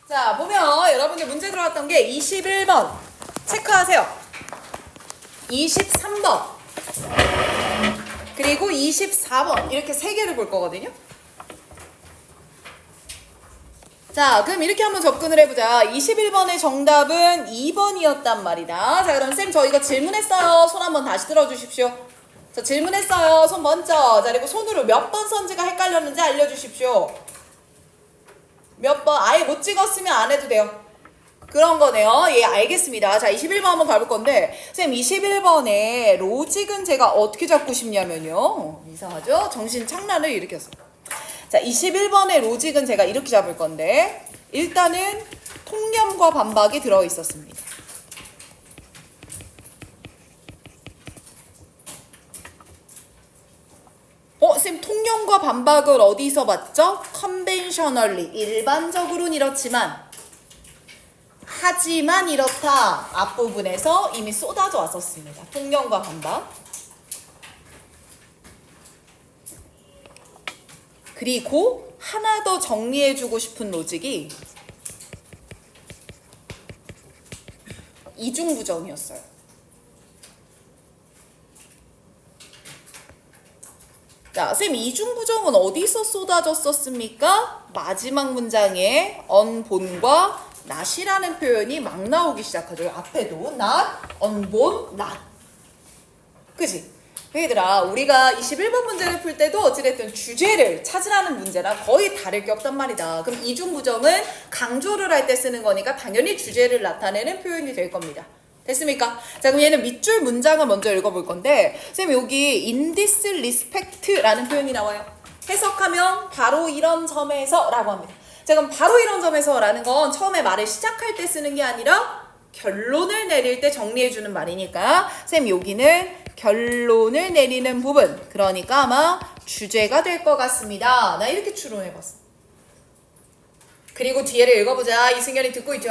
자, 보면 여러분들 문제 들어왔던 게 21번 체크하세요. 23번 그리고 24번 이렇게 세 개를 볼 거거든요. 자, 그럼 이렇게 한번 접근을 해보자. 21번의 정답은 2번이었단 말이다. 자, 그럼 쌤 저희가 질문했어요. 손 한번 다시 들어주십시오. 자, 질문했어요. 손 먼저. 자, 그리고 손으로 몇 번 선지가 헷갈렸는지 알려주십시오. 몇 번? 아예 못 찍었으면 안 해도 돼요. 그런 거네요. 예, 알겠습니다. 자, 21번 한번 가볼 건데, 쌤 21번에 로직은 제가 어떻게 잡고 싶냐면요. 이상하죠? 정신 착란을 일으켰어요. 자, 21번의 로직은 제가 이렇게 잡을 건데, 일단은 통념과 반박이 들어있었습니다. 쌤 통념과 반박을 어디서 봤죠? conventionally, 일반적으로는 이렇지만 하지만 이렇다 앞부분에서 이미 쏟아져 왔었습니다. 통념과 반박. 그리고 하나 더 정리해주고 싶은 로직이 이중부정이었어요. 자, 쌤 이중부정은 어디서 쏟아졌었습니까? 마지막 문장에 언본과 not이라는 표현이 막 나오기 시작하죠. 앞에도 not, 언본, not. 그치? 얘들아, 우리가 21번 문제를 풀 때도 어찌됐든 주제를 찾으라는 문제랑 거의 다를 게 없단 말이다. 그럼 이중부정은 강조를 할 때 쓰는 거니까 당연히 주제를 나타내는 표현이 될 겁니다. 됐습니까? 자, 그럼 얘는 밑줄 문장을 먼저 읽어볼 건데, 쌤 여기 in this respect라는 표현이 나와요. 해석하면 바로 이런 점에서 라고 합니다. 자, 그럼 바로 이런 점에서 라는 건 처음에 말을 시작할 때 쓰는 게 아니라 결론을 내릴 때 정리해주는 말이니까 쌤 여기는 결론을 내리는 부분, 그러니까 아마 주제가 될 것 같습니다. 나 이렇게 추론해봤어. 그리고 뒤에를 읽어보자. 이승현이 듣고 있죠?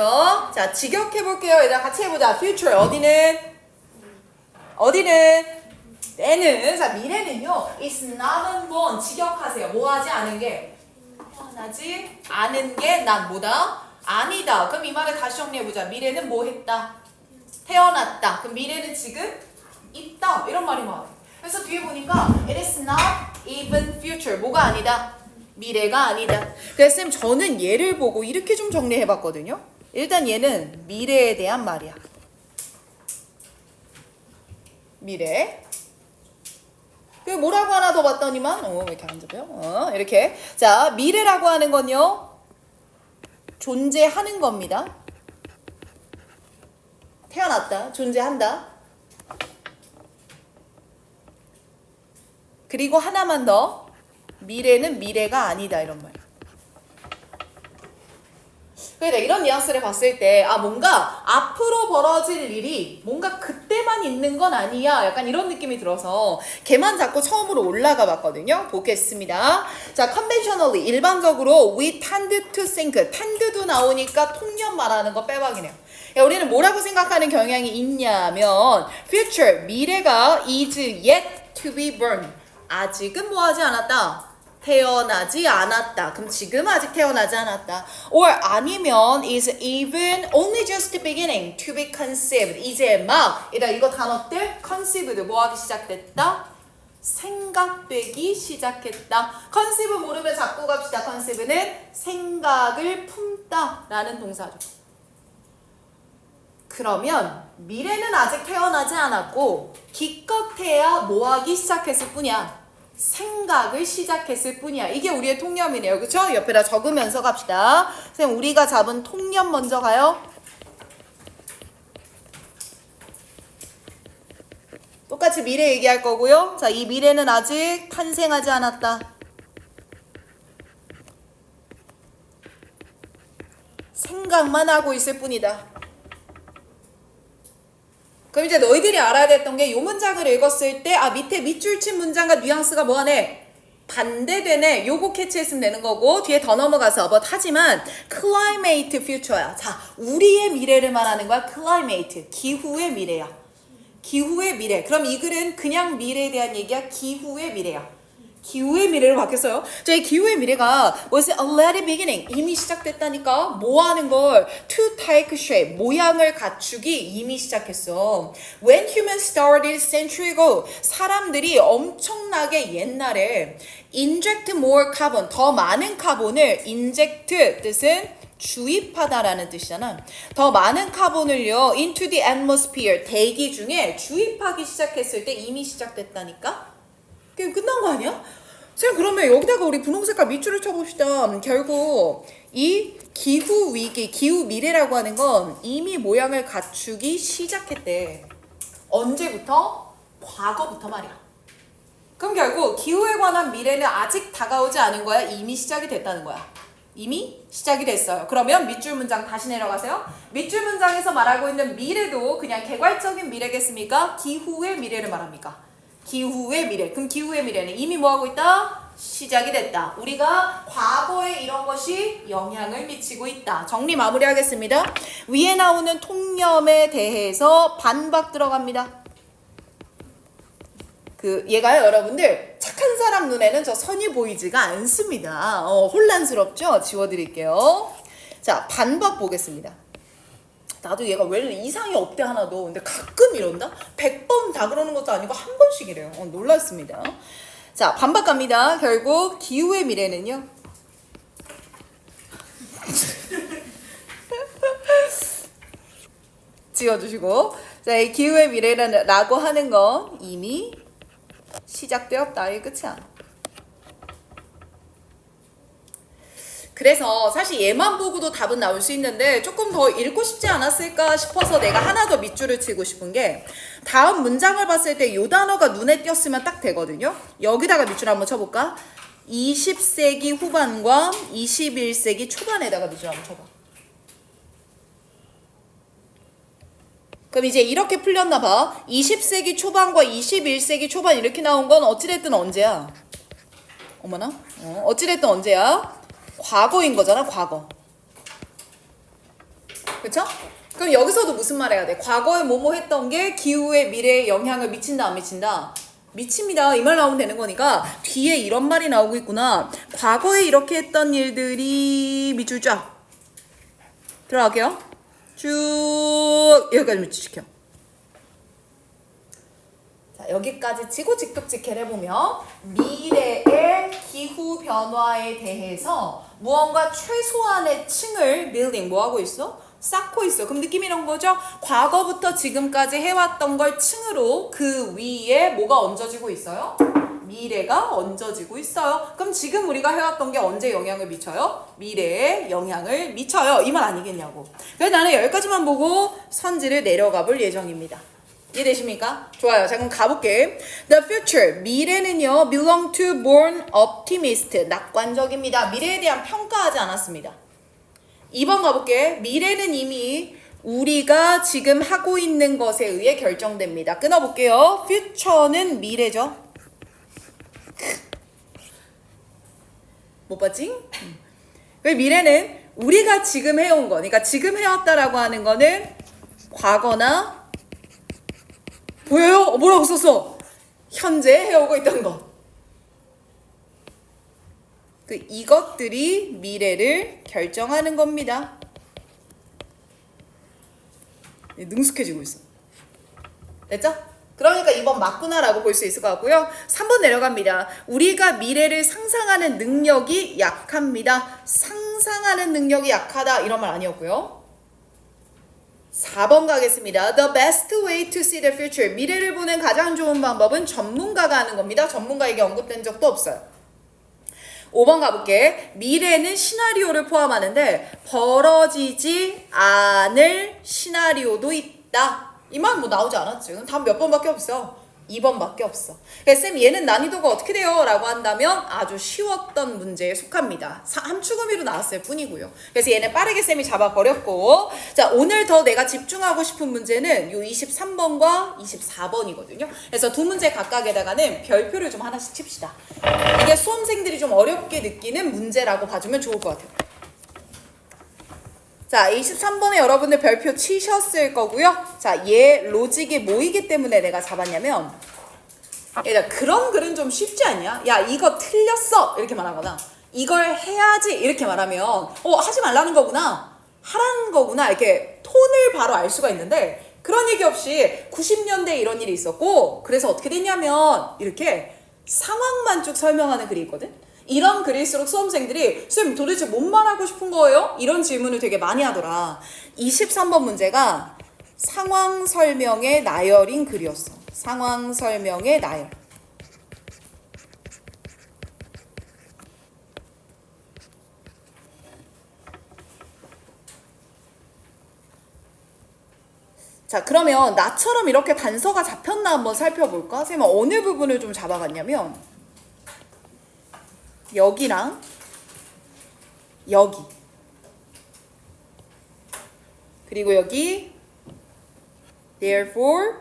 자, 직역해볼게요. 얘들아 같이 해보자. future 어디는 때는, 자, 미래는요 is not unborn. 직역하세요. 뭐 하지 않은 게, 태어나지 않은 게 난 뭐다? 아니다. 그럼 이 말을 다시 정리해보자. 미래는 뭐 했다? 태어났다. 그럼 미래는 지금 있다. 이런 말이 나와요. 그래서 뒤에 보니까 it is not even future. 뭐가 아니다? 미래가 아니다. 그래서 쌤 저는 얘를 보고 이렇게 좀 정리해봤거든요. 일단 얘는 미래에 대한 말이야. 미래. 그 뭐라고 하나 더 봤더니만 왜 이렇게 안 잡혀요? 이렇게. 자, 미래라고 하는 건요 존재하는 겁니다. 태어났다. 존재한다. 그리고 하나만 더. 미래는 미래가 아니다. 이런 말. 그러니까 이런 뉘앙스를 봤을 때 뭔가 앞으로 벌어질 일이 뭔가 그때만 있는 건 아니야. 약간 이런 느낌이 들어서 걔만 자꾸 처음으로 올라가 봤거든요. 보겠습니다. 자, conventionally 일반적으로 we tend to think. tend도 나오니까 통념 말하는 거 빼박이네요. 야, 우리는 뭐라고 생각하는 경향이 있냐면 future 미래가 is yet to be born. 아직은 뭐하지 않았다. 태어나지 않았다. 그럼 지금 아직 태어나지 않았다. or 아니면 is even only just beginning to be conceived. 이제 막 이거 단어들 conceived 뭐하기 시작됐다? 생각되기 시작했다. conceive 모르면 잡고 갑시다. conceive는 생각을 품다 라는 동사죠. 그러면 미래는 아직 태어나지 않았고 기껏해야 뭐하기 시작했을 뿐이야. 생각을 시작했을 뿐이야. 이게 우리의 통념이네요. 그쵸? 옆에다 적으면서 갑시다. 선생님 우리가 잡은 통념 먼저 가요. 똑같이 미래 얘기할 거고요. 자, 이 미래는 아직 탄생하지 않았다. 생각만 하고 있을 뿐이다. 그럼 이제 너희들이 알아야 됐던 게 이 문장을 읽었을 때 밑에 밑줄 친 문장과 뉘앙스가 뭐하네? 반대되네. 요거 캐치했으면 되는 거고 뒤에 더 넘어가서 하지만 climate future야. 자, 우리의 미래를 말하는 거야. climate, 기후의 미래야. 기후의 미래. 그럼 이 글은 그냥 미래에 대한 얘기야? 기후의 미래야. 기후의 미래로 바뀌었어요. 자, 이 기후의 미래가 was already beginning. 이미 시작됐다니까. 뭐 하는 걸? To take shape. 모양을 갖추기 이미 시작했어. When humans started century ago. 사람들이 엄청나게 옛날에 inject more carbon. 더 많은 카본을 inject 뜻은 주입하다라는 뜻이잖아. 더 많은 카본을요 into the atmosphere. 대기 중에 주입하기 시작했을 때 이미 시작됐다니까. 게임 끝난 거 아니야? 쌤 그러면 여기다가 우리 분홍색깔 밑줄을 쳐봅시다. 결국 이 기후 위기, 기후 미래라고 하는 건 이미 모양을 갖추기 시작했대. 언제부터? 과거부터 말이야. 그럼 결국 기후에 관한 미래는 아직 다가오지 않은 거야? 이미 시작이 됐다는 거야. 이미 시작이 됐어요. 그러면 밑줄 문장 다시 내려가세요. 밑줄 문장에서 말하고 있는 미래도 그냥 개괄적인 미래겠습니까? 기후의 미래를 말합니까? 기후의 미래. 그럼 기후의 미래는 이미 뭐하고 있다? 시작이 됐다. 우리가 과거에 이런 것이 영향을 미치고 있다. 정리 마무리하겠습니다. 위에 나오는 통념에 대해서 반박 들어갑니다. 얘가요 여러분들 착한 사람 눈에는 저 선이 보이지가 않습니다. 혼란스럽죠? 지워드릴게요. 자, 반박 보겠습니다. 나도 얘가 왜 이상이 없대 하나도. 근데 가끔 이런다? 100번 다 그러는 것도 아니고 한 번씩 이래요. 놀랐습니다. 자, 반박 갑니다. 결국 기후의 미래는요. 지워주시고. 자, 이 기후의 미래라고 하는 건 이미 시작되었다. 이게 끝이야. 그래서 사실 얘만 보고도 답은 나올 수 있는데 조금 더 읽고 싶지 않았을까 싶어서 내가 하나 더 밑줄을 치고 싶은 게 다음 문장을 봤을 때 이 단어가 눈에 띄었으면 딱 되거든요. 여기다가 밑줄 한번 쳐볼까? 20세기 후반과 21세기 초반에다가 밑줄 한번 쳐봐. 그럼 이제 이렇게 풀렸나 봐. 20세기 초반과 21세기 초반 이렇게 나온 건 어찌됐든 언제야? 어머나? 어찌됐든 언제야? 과거인 거잖아, 과거. 그쵸? 그럼 여기서도 무슨 말 해야 돼? 과거에 뭐뭐 했던 게 기후의 미래에 영향을 미친다, 안 미친다? 미칩니다. 이 말 나오면 되는 거니까 뒤에 이런 말이 나오고 있구나. 과거에 이렇게 했던 일들이 밑줄 쫙 들어갈게요. 쭉 여기까지 밑줄 시켜. 자, 여기까지 지구 직독직해를 해보면 미래의 기후 변화에 대해서 무언가 최소한의 층을 building 뭐하고 있어? 쌓고 있어. 그럼 느낌이 이런 거죠? 과거부터 지금까지 해왔던 걸 층으로 그 위에 뭐가 얹어지고 있어요? 미래가 얹어지고 있어요. 그럼 지금 우리가 해왔던 게 언제 영향을 미쳐요? 미래에 영향을 미쳐요. 이 말 아니겠냐고. 그래서 나는 여기까지만 보고 선지를 내려가 볼 예정입니다. 이해되십니까? 좋아요. 자, 그럼 가볼게. The future. 미래는요, belong to born optimist. 낙관적입니다. 미래에 대한 평가하지 않았습니다. 2번 가볼게. 미래는 이미 우리가 지금 하고 있는 것에 의해 결정됩니다. 끊어볼게요. future는 미래죠. 못 봤지? 왜 미래는 우리가 지금 해온 거, 그러니까 지금 해왔다라고 하는 거는 과거나 보여요? 뭐라고 썼어? 현재 해오고 있던 것. 이것들이 미래를 결정하는 겁니다. 능숙해지고 있어. 됐죠? 그러니까 2번 맞구나라고 볼 수 있을 것 같고요. 3번 내려갑니다. 우리가 미래를 상상하는 능력이 약합니다. 상상하는 능력이 약하다 이런 말 아니었고요. 4번 가겠습니다. The best way to see the future. 미래를 보는 가장 좋은 방법은 전문가가 하는 겁니다. 전문가에게 언급된 적도 없어요. 5번 가볼게. 미래는 시나리오를 포함하는데 벌어지지 않을 시나리오도 있다. 이 말 뭐 나오지 않았지. 그럼 답 몇 번밖에 없어. 2번밖에 없어. 그래서 쌤 얘는 난이도가 어떻게 돼요? 라고 한다면 아주 쉬웠던 문제에 속합니다. 함축음위로 나왔을 뿐이고요. 그래서 얘는 빠르게 쌤이 잡아버렸고, 자, 오늘 더 내가 집중하고 싶은 문제는 요 23번과 24번이거든요. 그래서 두 문제 각각에다가는 별표를 좀 하나씩 칩시다. 이게 수험생들이 좀 어렵게 느끼는 문제라고 봐주면 좋을 것 같아요. 자, 23번에 여러분들 별표 치셨을 거고요. 자, 얘 로직이 뭐이기 때문에 내가 잡았냐면 야, 그런 글은 좀 쉽지 않냐? 야, 이거 틀렸어! 이렇게 말하거나 이걸 해야지! 이렇게 말하면 하지 말라는 거구나, 하라는 거구나, 이렇게 톤을 바로 알 수가 있는데, 그런 얘기 없이 90년대에 이런 일이 있었고 그래서 어떻게 됐냐면 이렇게 상황만 쭉 설명하는 글이 있거든? 이런 글일수록 수험생들이 쌤 도대체 뭔 말하고 싶은 거예요? 이런 질문을 되게 많이 하더라. 23번 문제가 상황 설명의 나열인 글이었어. 상황 설명의 나열. 자, 그러면 나처럼 이렇게 단서가 잡혔나 한번 살펴볼까? 쌤은 어느 부분을 좀 잡아갔냐면 여기랑 여기, 그리고 여기 therefore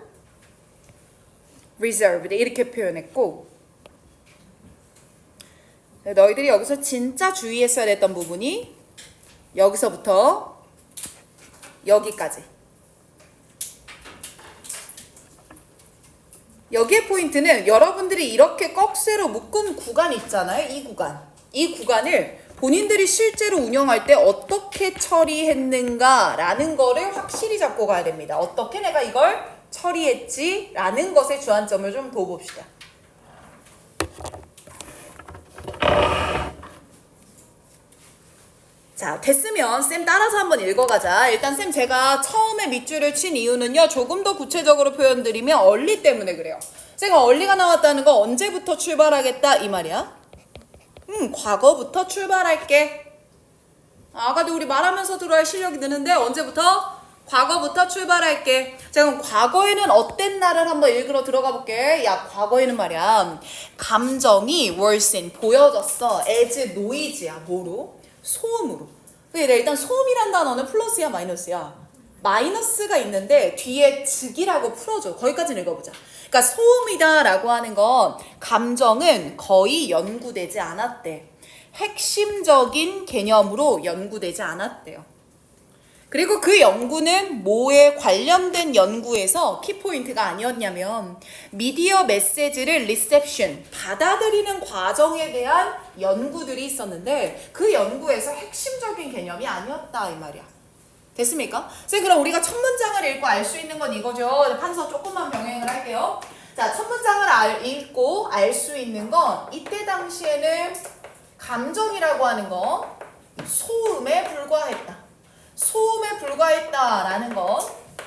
reserved 이렇게 표현했고, 너희들이 여기서 진짜 주의했어야 됐던 부분이 여기서부터 여기까지. 여기의 포인트는 여러분들이 이렇게 꺽쇠로 묶은 구간 있잖아요. 이 구간을 본인들이 실제로 운영할 때 어떻게 처리했는가라는 거를 확실히 잡고 가야 됩니다. 어떻게 내가 이걸 처리했지라는 것에 주안점을 좀 둬봅시다. 자, 됐으면 쌤 따라서 한번 읽어가자. 일단 쌤 제가 처음에 밑줄을 친 이유는요, 조금 더 구체적으로 표현드리면 얼리 때문에 그래요. 제가 얼리가 나왔다는 거 언제부터 출발하겠다 이 말이야? 과거부터 출발할게. 아까도 우리 말하면서 들어야 실력이 느는데 언제부터? 과거부터 출발할게. 자, 그럼 과거에는 어땠 나를 한번 읽으러 들어가 볼게. 야, 과거에는 말이야, 감정이 worsen, 보여졌어. as noise야. 뭐로? 소음으로. 근데 일단 소음이란 단어는 플러스야 마이너스야? 마이너스가 있는데 뒤에 즉이라고 풀어줘. 거기까지는 읽어보자. 그러니까 소음이다 라고 하는 건 감정은 거의 연구되지 않았대. 핵심적인 개념으로 연구되지 않았대요. 그리고 그 연구는 뭐에 관련된 연구에서 키포인트가 아니었냐면 미디어 메시지를 리셉션, 받아들이는 과정에 대한 연구들이 있었는데 그 연구에서 핵심적인 개념이 아니었다 이 말이야. 됐습니까? 그럼 우리가 첫 문장을 읽고 알 수 있는 건 이거죠. 판서 조금만 병행을 할게요. 자, 첫 문장을 읽고 알 수 있는 건 이때 당시에는 감정이라고 하는 건 소음에 불과했다. 소음에 불과했다라는 건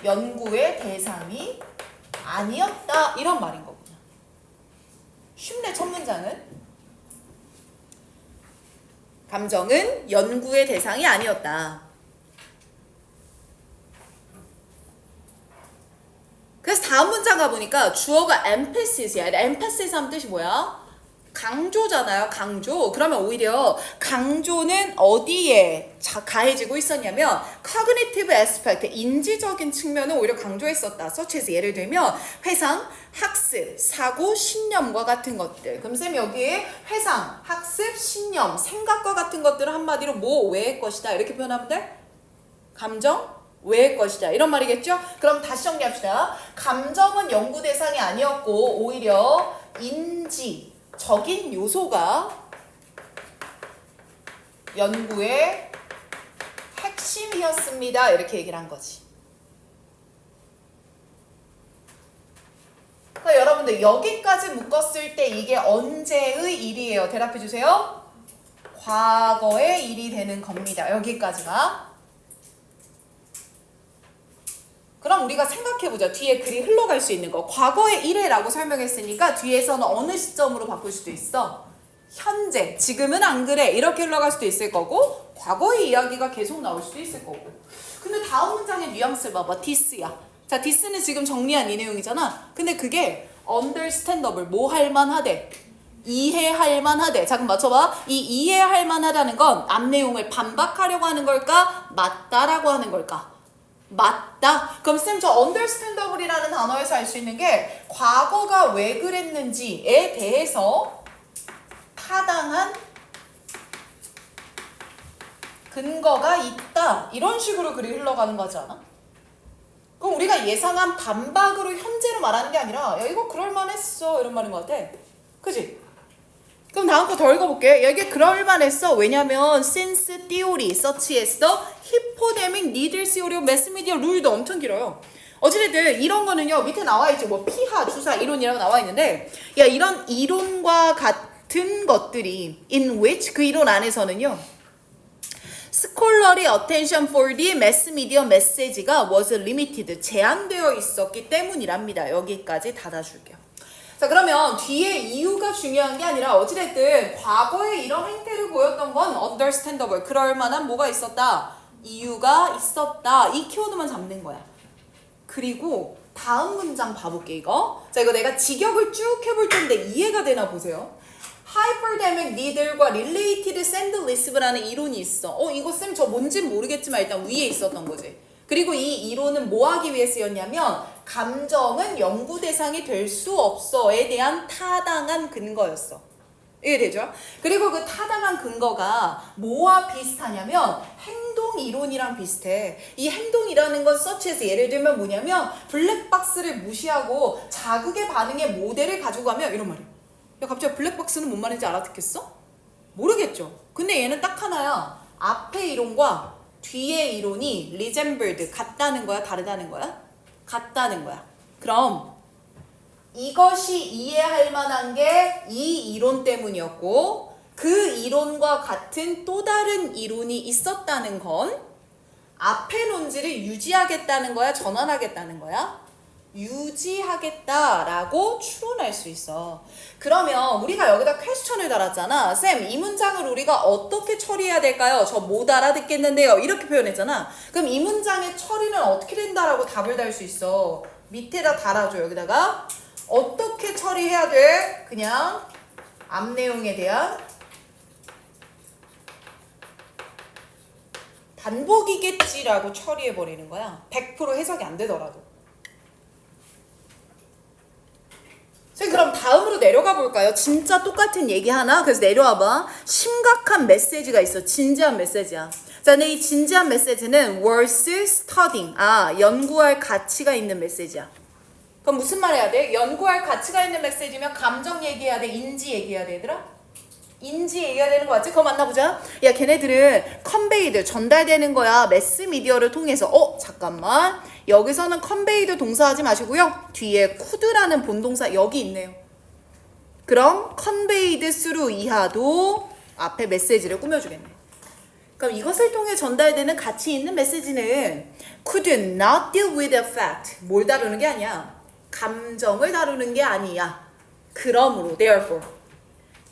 연구의 대상이 아니었다 이런 말인 거구나. 쉽네. 첫 문장은 감정은 연구의 대상이 아니었다. 그래서 다음 문장 가보니까 주어가 emphasis,야. emphasis 하면 뜻이 뭐야? 강조잖아요. 강조. 그러면 오히려 강조는 어디에 가해지고 있었냐면 cognitive aspect, 인지적인 측면을 오히려 강조했었다. such as 예를 들면 회상, 학습, 사고, 신념과 같은 것들. 그럼 쌤 여기에 회상, 학습, 신념, 생각과 같은 것들을 한마디로 뭐, 왜의 것이다 이렇게 표현하면 돼? 감정, 왜의 것이다 이런 말이겠죠? 그럼 다시 정리합시다. 감정은 연구 대상이 아니었고 오히려 인지적인 요소가 연구의 핵심이었습니다 이렇게 얘기를 한 거지. 그러니까 여러분들 여기까지 묶었을 때 이게 언제의 일이에요? 대답해 주세요. 과거의 일이 되는 겁니다. 여기까지가. 그럼 우리가 생각해보자. 뒤에 글이 흘러갈 수 있는 거. 과거의 일회라고 설명했으니까 뒤에서는 어느 시점으로 바꿀 수도 있어? 현재, 지금은 안 그래 이렇게 흘러갈 수도 있을 거고 과거의 이야기가 계속 나올 수도 있을 거고. 근데 다음 문장의 뉘앙스를 봐봐. this야. 자, this는 지금 정리한 이 내용이잖아. 근데 그게 understandable, 뭐 할만하대? 이해할 만하대. 자, 그럼 맞춰봐. 이 이해할 만하다는 건 앞 내용을 반박하려고 하는 걸까? 맞다라고 하는 걸까? 맞다. 그럼 쌤 저 understandable이라는 단어에서 알 수 있는 게 과거가 왜 그랬는지에 대해서 타당한 근거가 있다. 이런 식으로 글이 흘러가는 거지 않아? 그럼 우리가 예상한 반박으로 현재로 말하는 게 아니라 야 이거 그럴만했어 이런 말인 것 같아. 그지? 그럼 다음 거 더 읽어볼게. 야, 이게 그럴만했어. 왜냐면 since theory such as the hypodemic needle theory of mass media rule도 엄청 길어요. 어찌됐든 이런 거는요 밑에 나와 있죠. 뭐 피하, 주사 이론이라고 나와 있는데 야 이런 이론과 같은 것들이 in which 그 이론 안에서는요 scholarly attention for the mass media message가 was limited 제한되어 있었기 때문이랍니다. 여기까지 닫아줄게요. 자 그러면 뒤에 이유가 중요한 게 아니라 어찌됐든 과거에 이런 행태를 보였던 건 understandable 그럴 만한 뭐가 있었다 이유가 있었다 이 키워드만 잡는 거야. 그리고 다음 문장 봐볼게 이거. 자 이거 내가 직역을 쭉 해볼 텐데 이해가 되나 보세요. hyperdemic needle과 related sandless라는 이론이 있어. 이거 쌤 저 뭔진 모르겠지만 일단 위에 있었던 거지. 그리고 이 이론은 뭐 하기 위해 쓰였냐면 감정은 연구 대상이 될 수 없어에 대한 타당한 근거였어. 이해되죠? 그리고 그 타당한 근거가 뭐와 비슷하냐면 행동 이론이랑 비슷해. 이 행동이라는 건 서치에서 예를 들면 뭐냐면 블랙박스를 무시하고 자극의 반응의 모델을 가지고 가면 이런 말이야. 야 갑자기 블랙박스는 뭔 말인지 알아듣겠어? 모르겠죠? 근데 얘는 딱 하나야. 앞에 이론과 뒤에 이론이 resembled 같다는 거야? 다르다는 거야? 같다는 거야. 그럼 이것이 이해할 만한 게 이 이론 때문이었고 그 이론과 같은 또 다른 이론이 있었다는 건 앞의 논지를 유지하겠다는 거야? 전환하겠다는 거야? 유지하겠다라고 추론할 수 있어. 그러면 우리가 여기다 퀘스천을 달았잖아. 쌤, 이 문장을 우리가 어떻게 처리해야 될까요? 저 못 알아듣겠는데요. 이렇게 표현했잖아. 그럼 이 문장의 처리는 어떻게 된다라고 답을 달 수 있어. 밑에다 달아줘. 여기다가 어떻게 처리해야 돼? 그냥 앞 내용에 대한 반복이겠지라고 처리해버리는 거야. 100% 해석이 안 되더라도. 그럼 다음으로 내려가 볼까요? 진짜 똑같은 얘기 하나? 그래서 내려와 봐. 심각한 메시지가 있어. 진지한 메시지야. 자, 근데 이 진지한 메시지는 worth studying. 연구할 가치가 있는 메시지야. 그럼 무슨 말 해야 돼? 연구할 가치가 있는 메시지면 감정 얘기해야 돼? 인지 얘기해야 돼, 얘들아? 인지 얘기해야 되는 거 맞지? 그거 만나보자. 야, 걔네들은 컨베이드, 전달되는 거야. 매스미디어를 통해서. 잠깐만. 여기서는 컨베이드 동사하지 마시고요. 뒤에 could라는 본동사 여기 있네요. 그럼 컨베이드 through 이하도 앞에 메시지를 꾸며주겠네. 그럼 이것을 통해 전달되는 가치 있는 메시지는 could not deal with a fact. 뭘 다루는 게 아니야. 감정을 다루는 게 아니야. 그러므로, therefore.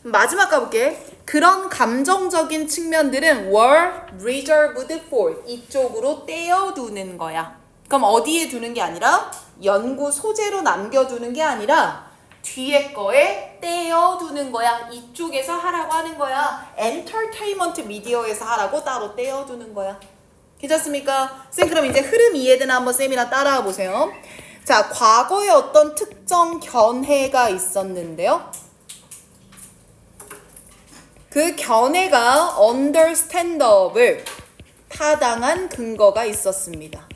마지막 가볼게. 그런 감정적인 측면들은 were reserved for. 이쪽으로 떼어두는 거야. 그럼 어디에 두는 게 아니라 연구 소재로 남겨두는 게 아니라 뒤에 거에 떼어두는 거야. 이쪽에서 하라고 하는 거야. 엔터테인먼트 미디어에서 하라고 따로 떼어두는 거야. 괜찮습니까? 쌤 그럼 이제 흐름 이해되나 한번 쌤이랑 따라와 보세요. 자, 과거에 어떤 특정 견해가 있었는데요. 그 견해가 understandable 타당한 근거가 있었습니다.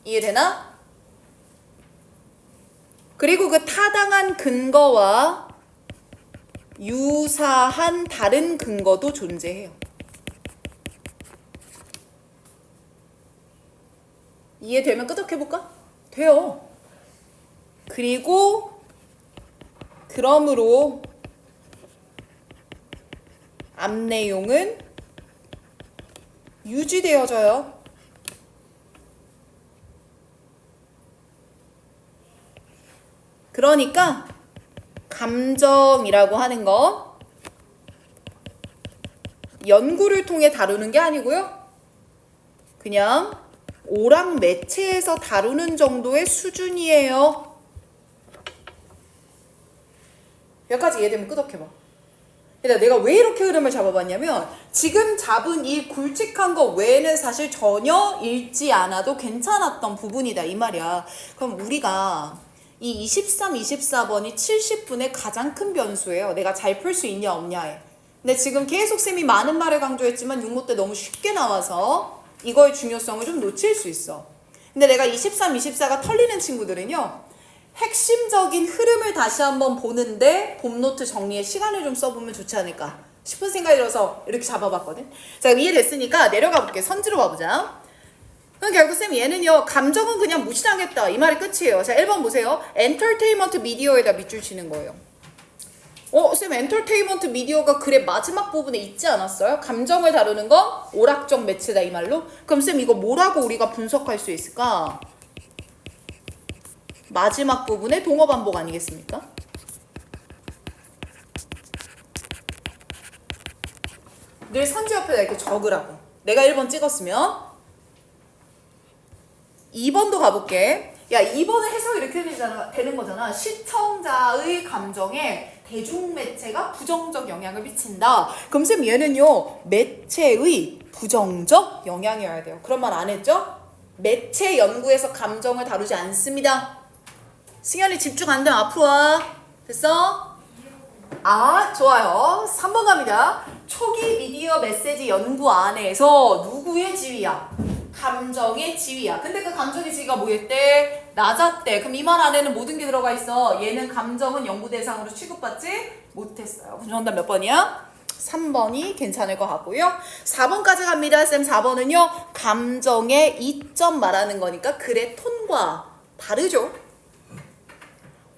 이해되나? 그리고 그 타당한 근거와 유사한 다른 근거도 존재해요. 이해되면 끄덕해볼까? 돼요. 그리고 그러므로 앞 내용은 유지되어져요. 그러니까 감정이라고 하는 거 연구를 통해 다루는 게 아니고요. 그냥 오락 매체에서 다루는 정도의 수준이에요. 여기까지 이해되면 끄덕해봐. 내가 왜 이렇게 흐름을 잡아봤냐면 지금 잡은 이 굵직한 거 외에는 사실 전혀 읽지 않아도 괜찮았던 부분이다 이 말이야. 그럼 우리가 이 23, 24번이 70분의 가장 큰 변수예요. 내가 잘 풀 수 있냐 없냐에. 근데 지금 계속 쌤이 많은 말을 강조했지만 6모 때 너무 쉽게 나와서 이거의 중요성을 좀 놓칠 수 있어. 근데 내가 23, 24가 털리는 친구들은요, 핵심적인 흐름을 다시 한번 보는데 봄노트 정리에 시간을 좀 써보면 좋지 않을까 싶은 생각이 들어서 이렇게 잡아봤거든. 자, 이해됐으니까 내려가 볼게. 선지로 가보자. 그럼 결국 쌤 얘는요, 감정은 그냥 무시당했다 이 말이 끝이에요. 자, 1번 보세요. 엔터테인먼트 미디어에다 밑줄 치는 거예요. 쌤 엔터테인먼트 미디어가 글의 마지막 부분에 있지 않았어요? 감정을 다루는 건 오락적 매체다 이 말로? 그럼 쌤 이거 뭐라고 우리가 분석할 수 있을까? 마지막 부분의 동어 반복 아니겠습니까? 늘 선지 옆에다 이렇게 적으라고. 내가 1번 찍었으면 2번도 가볼게. 야, 2번의 해석이 이렇게 되는 거잖아. 시청자의 감정에 대중매체가 부정적 영향을 미친다. 그럼 쌤 얘는요, 매체의 부정적 영향이어야 돼요. 그런 말 안 했죠? 매체 연구에서 감정을 다루지 않습니다. 승현이 집중 안 되면 앞으로 와. 됐어? 아, 좋아요. 3번 갑니다. 초기 미디어 메시지 연구 안에서 누구의 지위야? 감정의 지위야. 근데 그 감정의 지위가 뭐였대? 낮았대. 그럼 이 말 안에는 모든 게 들어가 있어. 얘는 감정은 연구 대상으로 취급받지 못했어요. 그럼 정답 몇 번이야? 3번이 괜찮을 것 같고요. 4번까지 갑니다. 쌤 4번은요. 감정의 이점 말하는 거니까 글의 톤과 다르죠.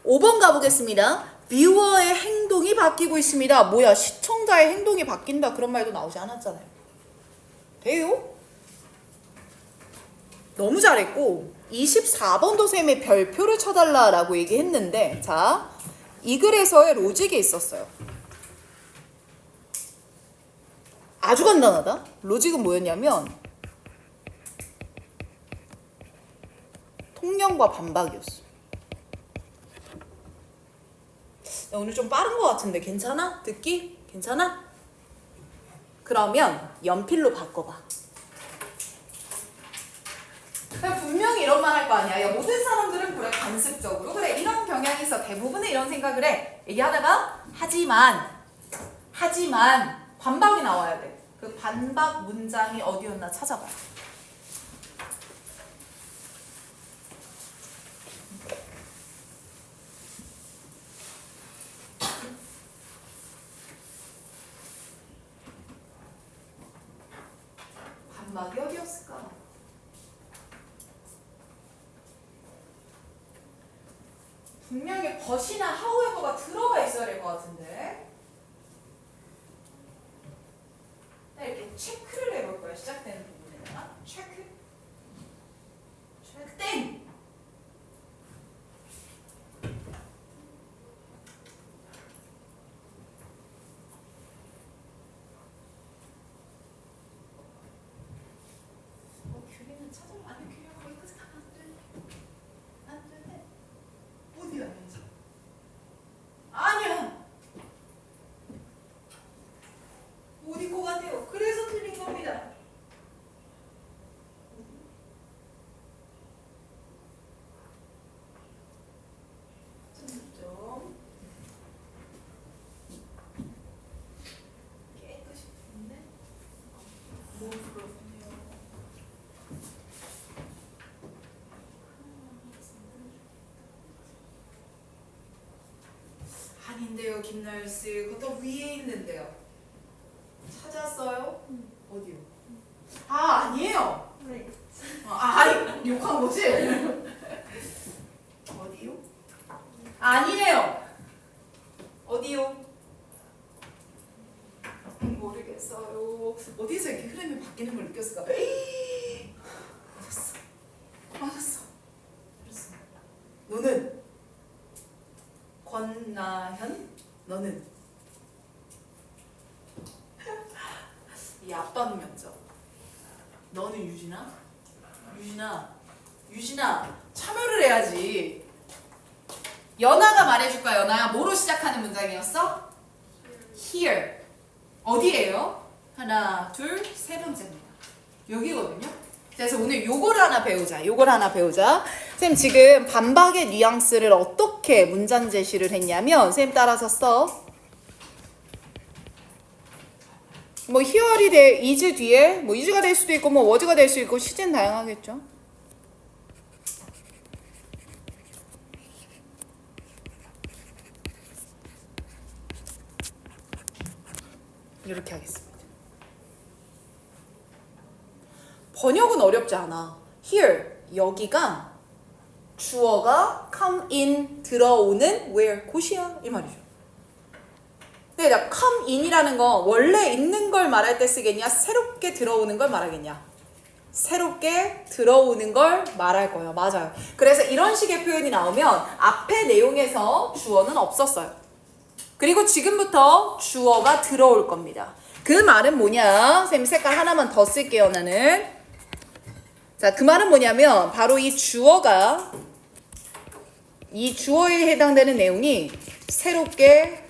5번 가보겠습니다. 뷰어의 행동이 바뀌고 있습니다. 뭐야, 시청자의 행동이 바뀐다 그런 말도 나오지 않았잖아요. 돼요? 너무 잘했고 24번도 쌤이 별표를 쳐달라라고 얘기했는데, 자, 이 글에서의 로직이 있었어요. 아주 간단하다. 로직은 뭐였냐면 통념과 반박이었어. 오늘 좀 빠른 것 같은데 괜찮아? 듣기? 괜찮아? 그러면 연필로 바꿔봐. 그냥 분명히 이런 말 할 거 아니야. 야, 모든 사람들은 그래, 관습적으로 그래, 이런 경향이 있어. 대부분은 이런 생각을 해. 얘기하다가 하지만 반박이 나와야 돼. 그 반박 문장이 어디였나 찾아봐. 반박이 어디였을까? 분명히 but이나 however가 들어가 있어야 될 것 같은데. 이렇게 체크를 해볼 거야. 시작되는 부분에다가 체크, 땡. 균이는 찾아봐. 아니, 균이 거기까지 가면 안 돼. 어디야, 연서? 아니야. 어디 것 같아요. 그래서 틀린 겁니다. 좀 깨끗이 붙네. 뭐 그렇군요. 아닌데요, 김나열씨. 그것도 위에 있는데요. 찾았어요? 어디요? 아, 아니에요. 네. 아니, 욕한 거지? 어디요? 아니에요. 어디요? 모르겠어요. 어디서 이렇게 흐름이 바뀌는 걸 느꼈을까? 맞았어. 그랬어. 너는? 권나현? 너는? 이 아빠는 면접. 너는 유진아? 유진아 참여를 해야지. 연아가 말해줄까? 연아야, 뭐로 시작하는 문장이었어? Here. 어디예요? 하나, 둘, 세 번째입니다. 여기거든요. 그래서 오늘 요걸 하나 배우자. 쌤 지금 반박의 뉘앙스를 어떻게 문장 제시를 했냐면, 쌤 따라서 써. 뭐 here이 is 뒤에 뭐 is가 될 수도 있고 뭐 was가 될 수 있고 시제는 다양하겠죠. 이렇게 하겠습니다. 번역은 어렵지 않아. Here 여기가 주어가 come in 들어오는 where 곳이야 이 말이죠. 근데 나 come in이라는 거 원래 있는 걸 말할 때 쓰겠냐? 새롭게 들어오는 걸 말하겠냐? 새롭게 들어오는 걸 말할 거예요. 맞아요. 그래서 이런 식의 표현이 나오면 앞에 내용에서 주어는 없었어요. 그리고 지금부터 주어가 들어올 겁니다. 그 말은 뭐냐? 쌤 색깔 하나만 더 쓸게요. 나는. 자, 그 말은 뭐냐면 바로 이 주어에 해당되는 내용이 새롭게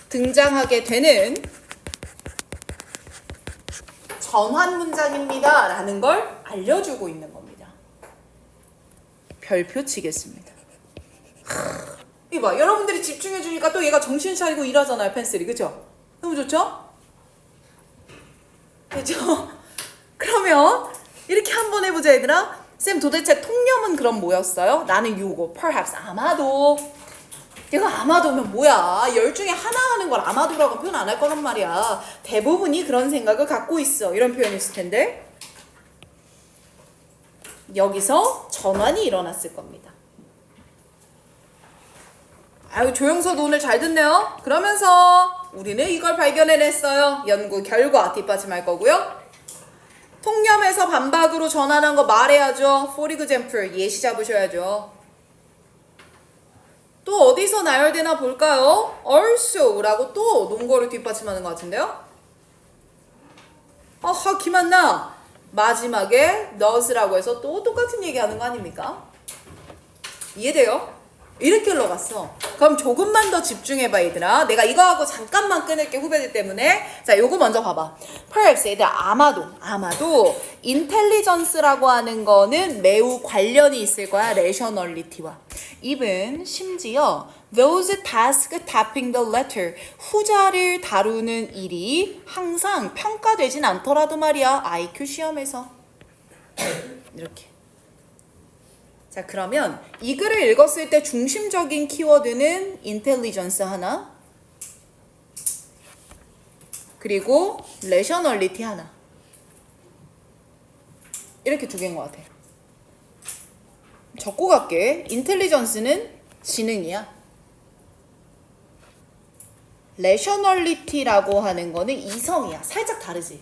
등장하게 되는 전환 문장입니다 라는 걸 알려주고 있는 겁니다. 별표 치겠습니다. 이봐, 여러분들이 집중해 주니까 또 얘가 정신 차리고 일하잖아요. 펜슬이. 그쵸? 너무 좋죠? 그죠? 그러면 이렇게 한번 해보자 얘들아. 쌤 도대체 통념은 그럼 뭐였어요? 나는 요거 perhaps 아마도. 얘가 아마도면 뭐야? 10중에 하나 하는 걸 아마도라고 표현 안 할 거란 말이야. 대부분이 그런 생각을 갖고 있어. 이런 표현이 있을 텐데 여기서 전환이 일어났을 겁니다. 아유, 조영서도 오늘 잘 듣네요. 그러면서 우리는 이걸 발견해냈어요. 연구 결과 뒷받침할 거고요. 통념에서 반박으로 전환한 거 말해야죠. For example, 예시 잡으셔야죠. 또 어디서 나열되나 볼까요? also라고 또 논거를 뒷받침하는 것 같은데요. 아하, 김한나. 마지막에 does라고 해서 또 똑같은 얘기하는 거 아닙니까? 이해돼요? 이렇게 흘러갔어. 그럼 조금만 더 집중해봐 얘들아. 내가 이거하고 잠깐만 끊을게 후배들 때문에. 자, 요거 먼저 봐봐. perhaps 얘들 아마도 intelligence라고 하는 거는 매우 관련이 있을 거야. rationality와. even 심지어 those tasks topping the letter 후자를 다루는 일이 항상 평가되진 않더라도 말이야. IQ 시험에서. 이렇게. 자, 그러면 이 글을 읽었을 때 중심적인 키워드는 intelligence 하나, 그리고 rationality 하나. 이렇게 두 개인 것 같아. 적고 갈게. intelligence는 지능이야. rationality라고 하는 거는 이성이야. 살짝 다르지.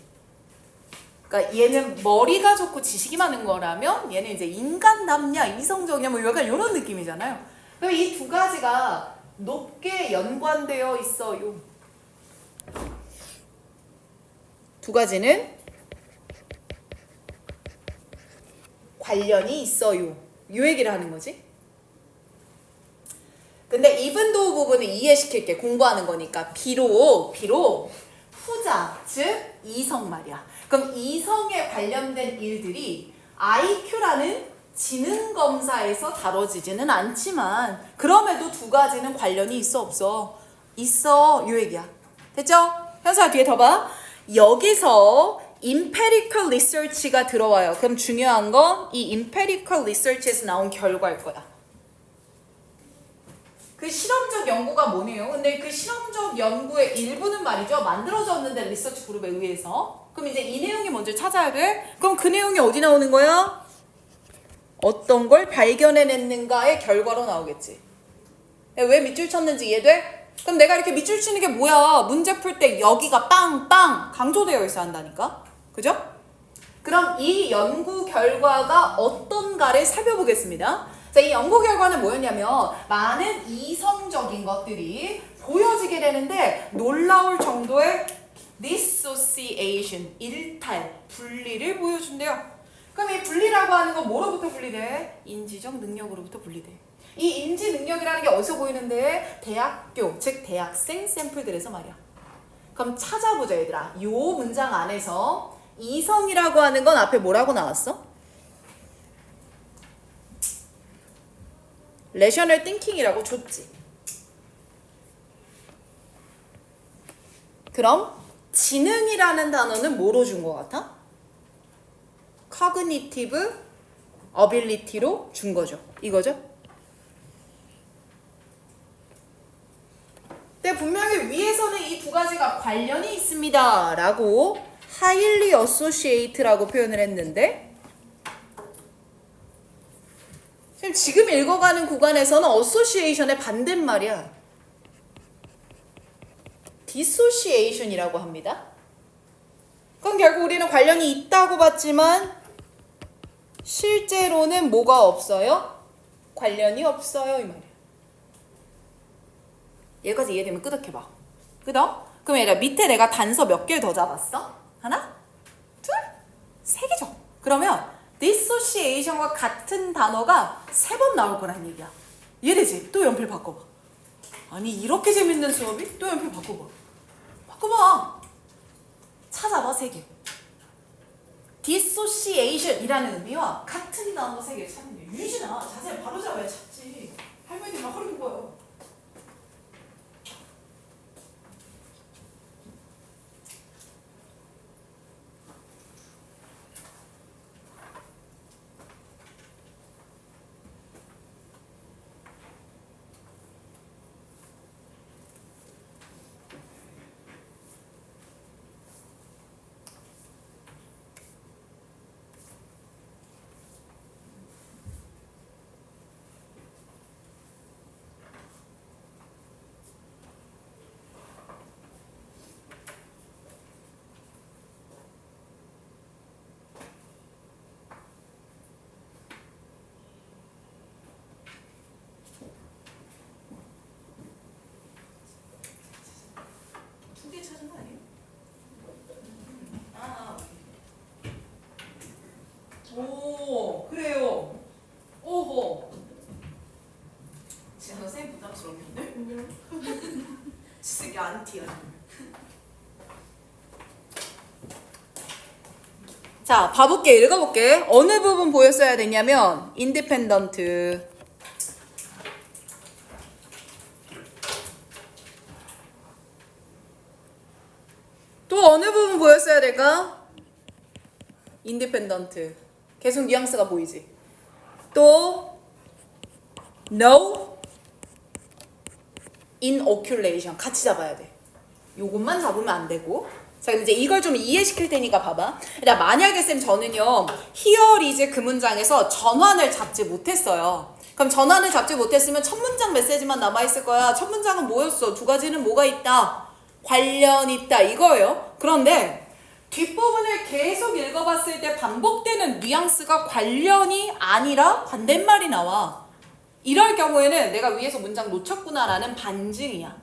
그러니까 얘는 머리가 좋고 지식이 많은 거라면 얘는 이제 인간남냐 이성적이냐 뭐 약간 이런 느낌이잖아요. 그럼 이 두 가지가 높게 연관되어 있어요. 두 가지는 관련이 있어요. 요 얘기를 하는 거지. 근데 even though 부분을 이해시킬게. 공부하는 거니까. 비록 후자, 즉 이성 말이야. 그럼 이성에 관련된 일들이 IQ라는 지능검사에서 다뤄지지는 않지만 그럼에도 두 가지는 관련이 있어 없어? 있어. 요 얘기야. 됐죠? 현수야 뒤에 더 봐. 여기서 empirical research가 들어와요. 그럼 중요한 건 이 empirical research에서 나온 결과일 거야. 그 실험적 연구가 뭐네요? 근데 그 실험적 연구의 일부는 말이죠. 만들어졌는데 리서치 그룹에 의해서. 그럼 이제 이 내용이 먼저 찾아야 돼. 그럼 그 내용이 어디 나오는 거야? 어떤 걸 발견해냈는가의 결과로 나오겠지. 왜 밑줄 쳤는지 이해돼? 그럼 내가 이렇게 밑줄 치는 게 뭐야? 문제 풀 때 여기가 빵빵 강조되어 있어야 한다니까. 그죠? 그럼 이 연구 결과가 어떤가를 살펴보겠습니다. 자, 이 연구 결과는 뭐였냐면 많은 이성적인 것들이 보여지게 되는데 놀라울 정도의 dissociation, 일탈, 분리를 보여준대요. 그럼 이 분리라고 하는 건 뭐로부터 분리돼? 인지적 능력으로부터 분리돼. 이 인지 능력이라는 게 어디서 보이는데? 대학교, 즉 대학생 샘플들에서 말이야. 그럼 찾아보자 얘들아. 요 문장 안에서 이성이라고 하는 건 앞에 뭐라고 나왔어? rational thinking이라고 줬지. 그럼 지능이라는 단어는 뭐로 준 것 같아? cognitive ability로 준 거죠. 이거죠? 근데 분명히 위에서는 이 두 가지가 관련이 있습니다 라고 highly associate라고 표현을 했는데 지금 읽어가는 구간에서는 association의 반대말이야. dissociation이라고 합니다. 그럼 결국 우리는 관련이 있다고 봤지만 실제로는 뭐가 없어요? 관련이 없어요 이 말이야. 여기까지 이해되면 끄덕해봐. 끄덕? 그럼 얘들아 밑에 내가 단서 몇 개를 더 잡았어? 하나? 둘? 세 개죠. 그러면 dissociation과 같은 단어가 3번 나올 거란 얘기야. 이해되지? 또 연필 바꿔봐. 아니 이렇게 재밌는 수업이? 또 연필 바꿔봐. 바꿔봐. 찾아봐 3개. dissociation이라는 의미와 같은 단어 3개 찾는 게 유진아 자세히 바로 잡아야 찾지. 할머니들만 허리 굽어요. 오, 그래요. 오호. 진짜 선생님 부담스럽겠네? 지색이 안티야. 자, 봐볼게. 읽어볼게. 어느 부분 보였어야 되냐면 independent. 또 어느 부분 보였어야 될까? independent. 계속 뉘앙스가 보이지. 또 no inoculation 같이 잡아야 돼. 요것만 잡으면 안 되고. 자, 이제 이걸 좀 이해시킬 테니까 봐봐. 자, 만약에 쌤 저는요 here is 그 문장에서 전환을 잡지 못했어요. 그럼 전환을 잡지 못했으면 첫 문장 메시지만 남아있을 거야. 첫 문장은 뭐였어? 두 가지는 뭐가 있다? 관련 있다 이거예요. 그런데 뒷부분을 계속 읽어봤을 때 반복되는 뉘앙스가 관련이 아니라 반대말이 나와. 이럴 경우에는 내가 위에서 문장 놓쳤구나라는 반증이야.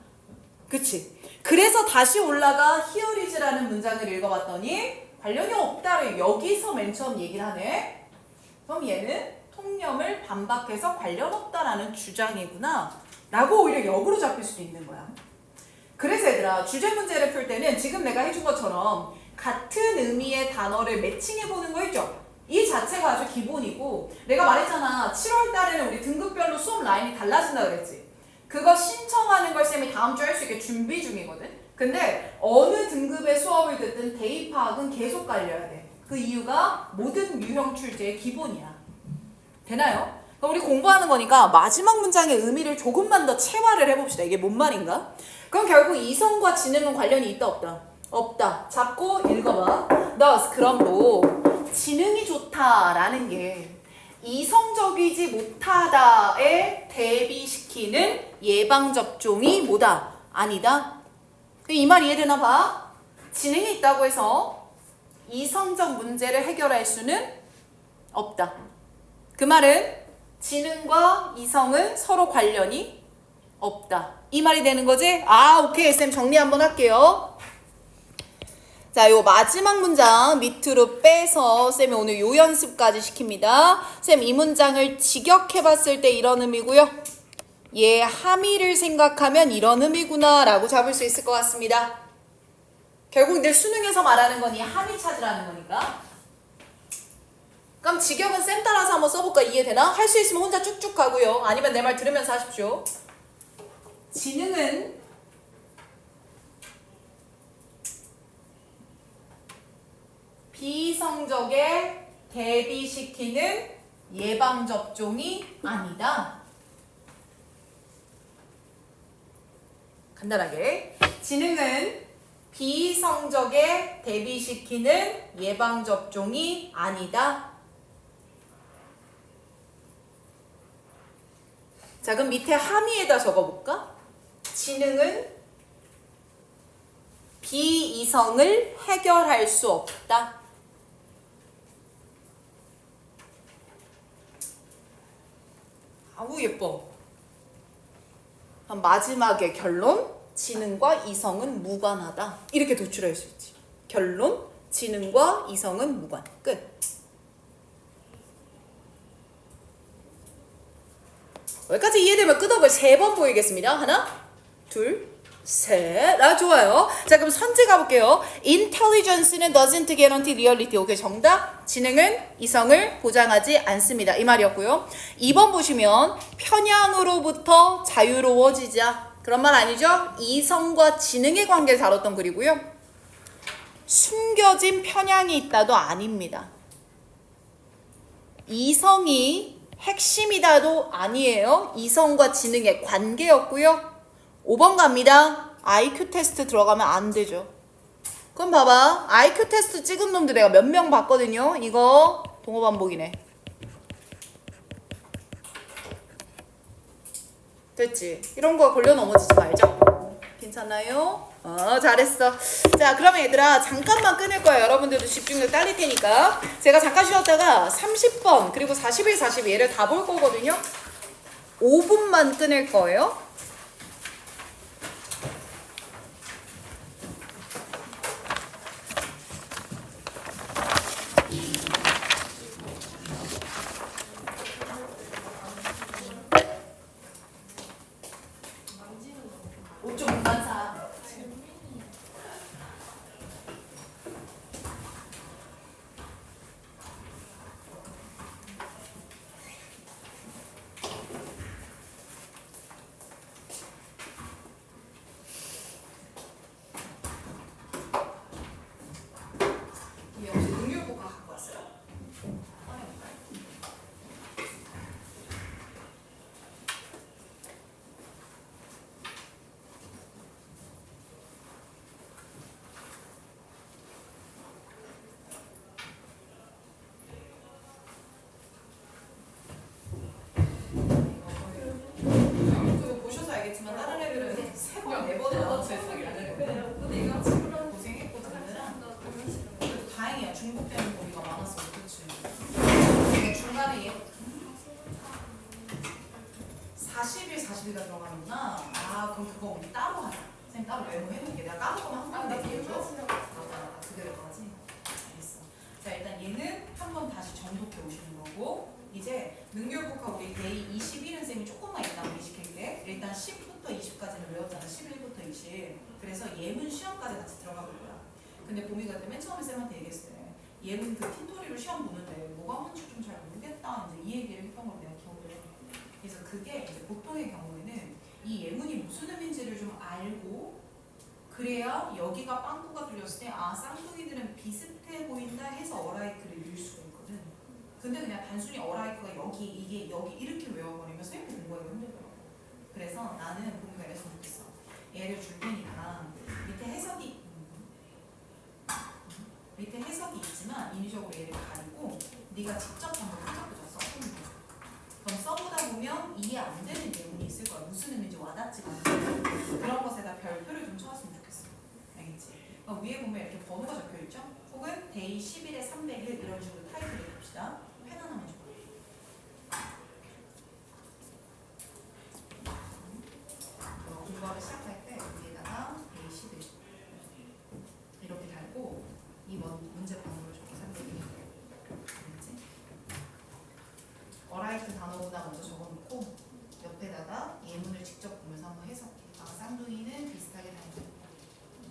그치? 그래서 다시 올라가 here is라는 문장을 읽어봤더니 관련이 없다를 여기서 맨 처음 얘기를 하네. 그럼 얘는 통념을 반박해서 관련 없다라는 주장이구나 라고 오히려 역으로 잡힐 수도 있는 거야. 그래서 얘들아 주제 문제를 풀 때는 지금 내가 해준 것처럼 같은 의미의 단어를 매칭해보는 거 있죠? 이 자체가 아주 기본이고 내가 말했잖아 7월 달에는 우리 등급별로 수업 라인이 달라진다 그랬지? 그거 신청하는 걸 쌤이 다음 주에 할 수 있게 준비 중이거든? 근데 어느 등급의 수업을 듣든 대입 파악은 계속 깔려야 돼. 그 이유가 모든 유형 출제의 기본이야. 되나요? 그럼 우리 공부하는 거니까 마지막 문장의 의미를 조금만 더 체화를 해봅시다. 이게 뭔 말인가? 그럼 결국 이성과 지능은 관련이 있다 없다? 없다. 잡고 읽어봐. thus 그럼 뭐 지능이 좋다라는 게 이성적이지 못하다에 대비시키는 예방접종이 뭐다? 아니다. 이 말 이해되나 봐? 지능이 있다고 해서 이성적 문제를 해결할 수는 없다. 그 말은 지능과 이성은 서로 관련이 없다. 이 말이 되는 거지? 아, 오케이. 쌤 정리 한번 할게요. 자, 요 마지막 문장 밑으로 빼서 쌤이 오늘 요 연습까지 시킵니다. 쌤 이 문장을 직역해봤을 때 이런 의미고요. 얘 함의를 생각하면 이런 의미구나 라고 잡을 수 있을 것 같습니다. 결국 내 수능에서 말하는 건 이 함의 찾으라는 거니까. 그럼 직역은 쌤 따라서 한번 써볼까? 이해되나? 할 수 있으면 혼자 쭉쭉 가고요. 아니면 내 말 들으면서 하십시오. 지능은 비성적에 대비시키는 예방접종이 아니다. 간단하게. 지능은 비성적에 대비시키는 예방접종이 아니다. 자, 그럼 밑에 함의에다 적어볼까? 지능은 비이성을 해결할 수 없다. 아우 예뻐. 마지막에 결론, 지능과 이성은 무관하다. 이렇게 도출할 수 있지. 결론, 지능과 이성은 무관. 끝. 여기까지 이해되면 끄덕을 3번 보이겠습니다. 하나, 둘, 셋. 아, 좋아요. 자, 그럼 선지 가볼게요. Intelligence는 doesn't guarantee reality. 오케이, 정답. 지능은 이성을 보장하지 않습니다. 이 말이었고요. 2번 보시면 편향으로부터 자유로워지자. 그런 말 아니죠? 이성과 지능의 관계를 다뤘던 글이고요. 숨겨진 편향이 있다도 아닙니다. 이성이 핵심이다도 아니에요. 이성과 지능의 관계였고요. 5번 갑니다. IQ 테스트 들어가면 안 되죠. 그럼 봐봐. IQ 테스트 찍은 놈들 내가 몇 명 봤거든요. 이거 동호 반복이네. 됐지? 이런 거 걸려 넘어지지 말자. 괜찮나요? 잘했어. 자, 그러면 얘들아 잠깐만 끊을 거야. 여러분들도 집중력 딸릴 테니까. 제가 잠깐 쉬었다가 30번 그리고 41, 42 얘를 다 볼 거거든요. 5분만 끊을 거예요. 옷좀 그만 사. 역시 능률고가 갖고 왔어요. 보셔서 알겠지만 다른 애들은 3번, 4번을 나와서 세상이 안 되거든요. 근데 이거 고생했고 다들은 그래도 다행이야. 중복되는 범위가 많았어. 그치? 이게 중간에 얘 40일, 40일가 들어가는구나. 아, 그럼 그거 우리 따로 하자. 선생님 따로 메모해놓을게. 내가 까먹으면 한 번 내기해줘. 맞아. 그게 될 거지? 알겠어. 자, 일단 얘는 한 번 다시 정독해 오시는 거고 이제 능률국화 우리 데이 21은 쌤이 조금만 이따 우리 시킬게. 일단 10부터 20까지는 외웠잖아. 11부터 20. 그래서 예문 시험까지 같이 들어가 볼 거야. 근데 봄이가 맨 처음에 쌤한테 얘기했을 때 얘는 그 틴토리로 시험 보는데 뭐가 뭔지 좀 잘 모르겠다. 이제 이 얘기를 했던 걸 내가 기억을 해. 그래서 그게 이제 보통의 경우에는 이 예문이 무슨 의미인지를 좀 알고 그래야 여기가 빵꾸가 뚫렸을 때 아 쌍둥이들은 비슷해 보인다 해서 어라이크를 읽을 수가 있거든. 근데 그냥 단순히 어라이크가 여기 이게 여기 이렇게 외워버리면 쌤이 공부하기 힘들더라고. 그래서 나는 공부가 이랬으면 좋겠어. 얘를 줄 테니까 밑에 해석이 있지만 인위적으로 얘를 가리고 네가 직접 한번 해석해서 써보는 거야. 그럼 써보다 보면 이해 안 되는 예문이 있을 거야. 무슨 의미인지 와닿지가 않아. 그런 것에다 별표를 좀 쳐왔으면 좋겠어. 알겠지? 그럼 위에 보면 이렇게 번호가 적혀있죠? 혹은 데이 10일에 300일 이런 식으로 타이틀을 봅시다. 펜 하나만 줘. 공부하기 시작할 때 여기에다가 데이 10일 이렇게 달고 이 문제 번호를 적고 300일. 알겠지? 어라이트 단어보다 먼저 적어놓고 옆에다가 예문을 직접 보면서 한번 해석해. 아, 쌍둥이는 비슷하게 다니는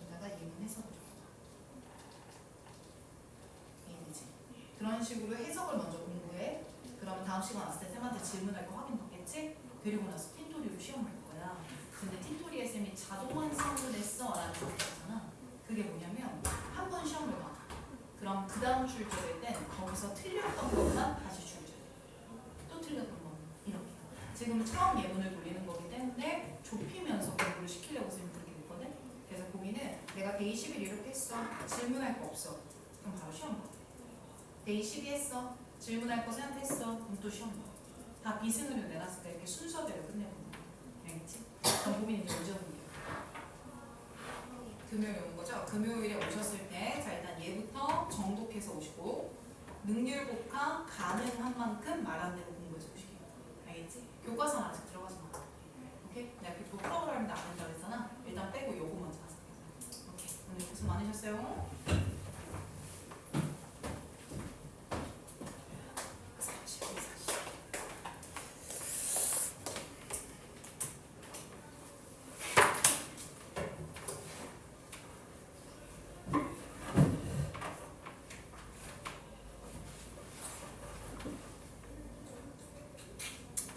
여기다가 예문 해석을 줘. 이해되지? 그런 식으로 해석을 먼저 공부해. 그러면 다음 시간 왔을 때 쌤한테 질문할 거 확인 받겠지? 그리고 나서 틴토리로 시험 볼 거야. 근데 틴토리에 쌤이 자동 완성을 했어 라는 거 있잖아. 그게 뭐냐면 한 번 시험을 봐. 그럼 그 그 다음 출제될 땐 거기서 틀렸던 것만 다시 출제. 또 틀렸던 것만 이렇게. 지금 처음 예문을 돌리는 거기 때문에 좁히면서 공부를 시키려고 선생님이 그렇게 됐거든. 그래서 고민은 내가 데이 10일 이렇게 했어. 질문할 거 없어. 그럼 바로 시험 봐. 데이 12 했어. 질문할 거 생각했어. 그럼 또 시험 봐. 다 비스무리로 내놨을 때 이렇게 순서대로 끝내는 거야. 알겠지? 그럼 고민이 이제 언제 오는 거야? 금요일에 오는 거죠? 금요일에 오셨을 때, 자, 일단 얘부터 정독해서 오시고, 능률복합 가능한 만큼 말한 대로 공부해서 오시기. 알겠지? 교과서는 아직 들어가지 마. 오케이? 내가 그 프로그램도 안 된다고 했잖아? 일단 빼고 요거 먼저 하자. 오케이. 오늘 고생 많으셨어요.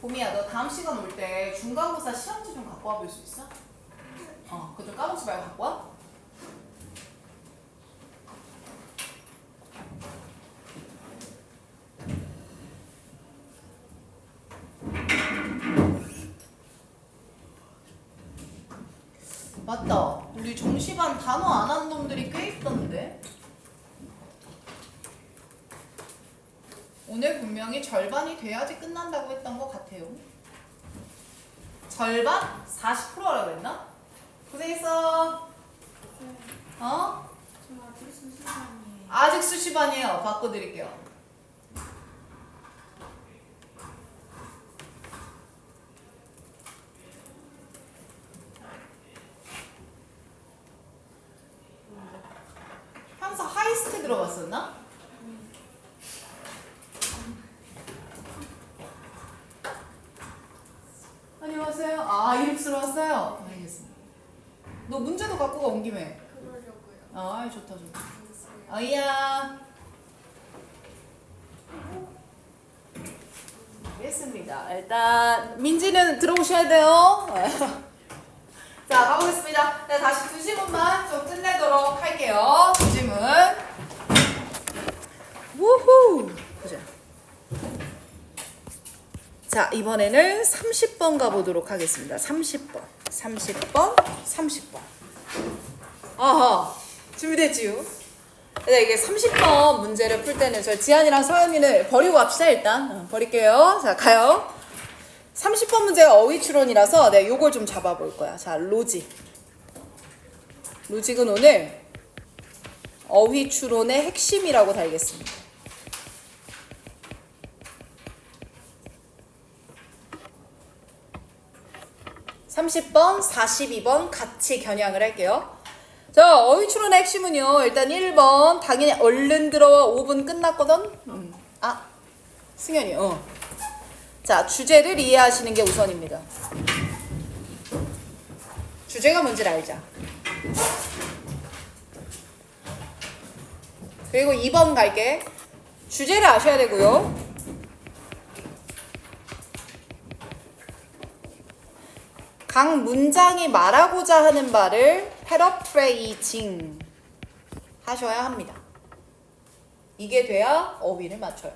봄이야, 너 다음 시간 올 때 중간고사 시험지 좀 갖고 와볼 수 있어? 그거 좀 까먹지 말고 갖고 와. 맞다. 우리 정시반 단어 안 한 놈들이 꽤 있던데. 오늘 분명히 절반이 돼야지 끝난다고 했던 것 같아요. 절반? 40%라고 했나? 고생했어. 어? 저 아직 수시반이에요. 아직 수시반이에요. 바꿔드릴게요. 항상 하이스트 들어봤었나? 안녕하세요. 아, 이름쓰러 왔어요? 알겠습니다. 너 문제도 갖고 가, 온 김에. 그러려고요. 아, 좋다, 좋다. 알겠어요. 어이야. 알겠습니다. 일단 민지는 들어오셔야 돼요. 자, 가보겠습니다. 네, 다시 두 지문만 좀 끝내도록 할게요. 두 지문. 우후. 보자. 자, 이번에는 30번 가보도록 하겠습니다. 30번. 30번. 아하. 준비됐지요? 네, 이게 30번 문제를 풀 때는 저 지한이랑 서연이는 버리고 갑시다. 일단 버릴게요. 자, 가요. 30번 문제가 어휘 추론이라서 네, 요걸 좀 잡아볼 거야. 자, 로직은 오늘 어휘 추론의 핵심이라고 달겠습니다. (30번) (42번) 같이 겨냥을 할게요. 자, 어휘 추론의 핵심은요. 일단 1번 당연히 얼른 들어와 5분 끝났거든. 승현이 자, 주제를 이해하시는 게 우선입니다. 주제가 뭔지를 알자. 그리고 2번 갈게. 주제를 아셔야 되고요. 각 문장이 말하고자 하는 바를 패러프레이징 하셔야 합니다. 이게 돼야 어휘를 맞춰요.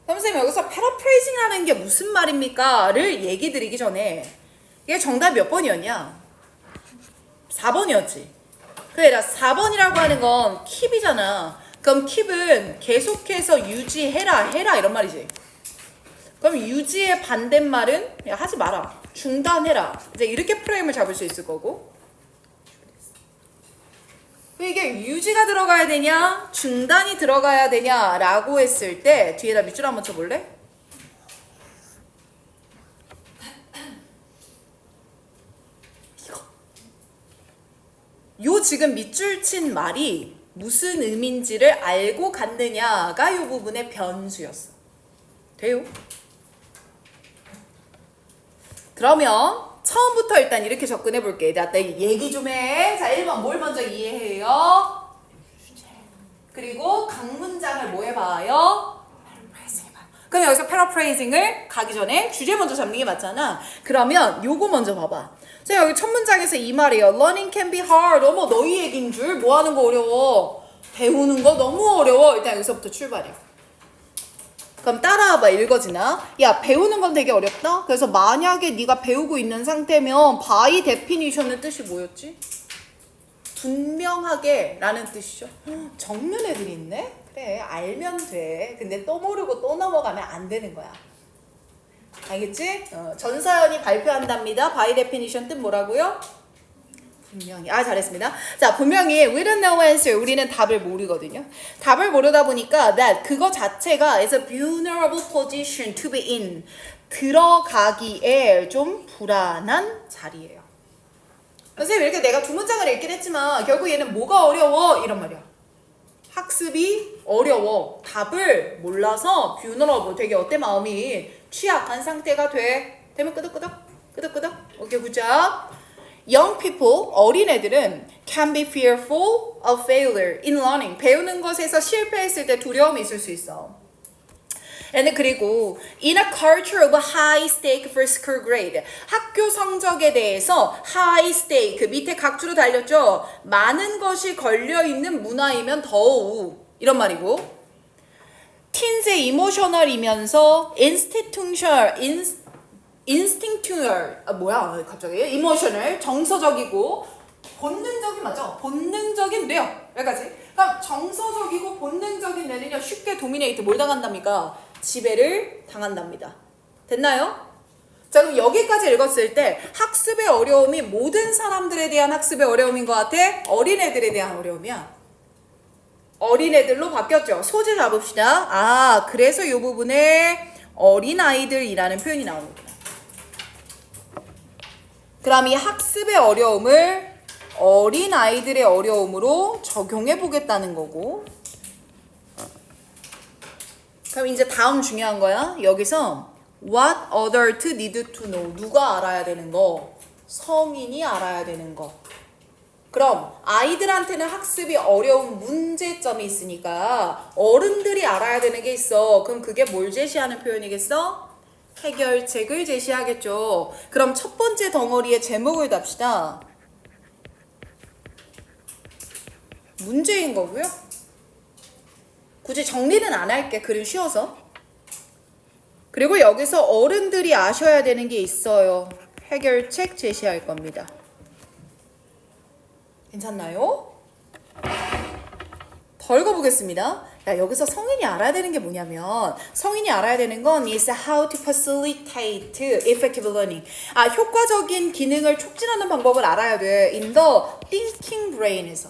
선생님, 여기서 패러프레이징이라는 게 무슨 말입니까? 를 얘기 드리기 전에 이게 정답 몇 번이었냐? 4번이었지. 그래, 4번이라고 하는 건 킵이잖아. 그럼 킵은 계속해서 유지해라, 해라 이런 말이지. 그럼 유지의 반대말은 야, 하지 마라, 중단해라. 이제 이렇게 프레임을 잡을 수 있을 거고. 이게 유지가 들어가야 되냐, 중단이 들어가야 되냐라고 했을 때 뒤에다 밑줄 한번 쳐볼래? 요 지금 밑줄 친 말이 무슨 의미인지를 알고 갔느냐가 요 부분의 변수였어. 돼요? 그러면 처음부터 일단 이렇게 접근해 볼게. 나 얘기 좀 해. 자, 1번 뭘 먼저 이해해요? 그리고 각 문장을 뭐 해봐요? 그럼 여기서 paraphrasing을 가기 전에 주제 먼저 잡는 게 맞잖아. 그러면 요거 먼저 봐봐. 자, 여기 첫 문장에서 이 말이에요. Learning can be hard. 어머, 너희 얘기인 줄? 뭐 하는 거 어려워? 배우는 거 너무 어려워. 일단 여기서부터 출발이야. 그럼 따라와봐. 읽어지나? 야, 배우는 건 되게 어렵다? 그래서 만약에 네가 배우고 있는 상태면 by definition의 뜻이 뭐였지? 분명하게 라는 뜻이죠. 적는 애들이 있네? 그래, 알면 돼. 근데 또 모르고 또 넘어가면 안 되는 거야. 알겠지? 전사연이 발표한답니다. by definition 뜻 뭐라고요? 분명히. 아, 잘했습니다. 자, 분명히 we don't know answer. 우리는 답을 모르거든요. 답을 모르다 보니까 that 그거 자체가 is a vulnerable position to be in. 들어가기에 좀 불안한 자리예요. 선생님, 이렇게 내가 두 문장을 읽긴 했지만 결국 얘는 뭐가 어려워? 이런 말이야. 학습이 어려워. 답을 몰라서 vulnerable. 되게 어때? 마음이 취약한 상태가 돼. 되면 끄덕끄덕. 끄덕끄덕. 오케이, 굿잡. Young people, 어린애들은 can be fearful of failure in learning. 배우는 것에서 실패했을 때 두려움이 있을 수 있어. And 그리고 in a culture of high stake for school grade. 학교 성적에 대해서 high stake, 밑에 각주로 달렸죠. 많은 것이 걸려있는 문화이면 더욱 이런 말이고 teens의 emotional이면서 instinctual, 갑자기 emotional, 정서적이고 본능적인 맞죠? 본능적인 뇌요. 여기까지. 그럼 정서적이고 본능적인 뇌는요 쉽게 도미네이트 뭘 당한답니까? 지배를 당한답니다. 됐나요? 자, 그럼 여기까지 읽었을 때 학습의 어려움이 모든 사람들에 대한 학습의 어려움인 것 같아? 어린애들에 대한 어려움이야. 어린애들로 바뀌었죠. 소재 잡읍시다. 아, 그래서 이 부분에 어린아이들이라는 표현이 나옵니다. 그럼 이 학습의 어려움을 어린아이들의 어려움으로 적용해 보겠다는 거고, 그럼 이제 다음 중요한 거야. 여기서 what adult need to know. 누가 알아야 되는 거? 성인이 알아야 되는 거. 그럼 아이들한테는 학습이 어려운 문제점이 있으니까 어른들이 알아야 되는 게 있어. 그럼 그게 뭘 제시하는 표현이겠어? 해결책을 제시하겠죠. 그럼 첫 번째 덩어리의 제목을 답시다. 문제인 거고요. 굳이 정리는 안 할게. 글은 쉬워서. 그리고 여기서 어른들이 아셔야 되는 게 있어요. 해결책 제시할 겁니다. 괜찮나요? 더 읽어보겠습니다. 야, 여기서 성인이 알아야 되는 게 뭐냐면 성인이 알아야 되는 건 is how to facilitate effective learning. 아, 효과적인 기능을 촉진하는 방법을 알아야 돼. in the thinking brain에서.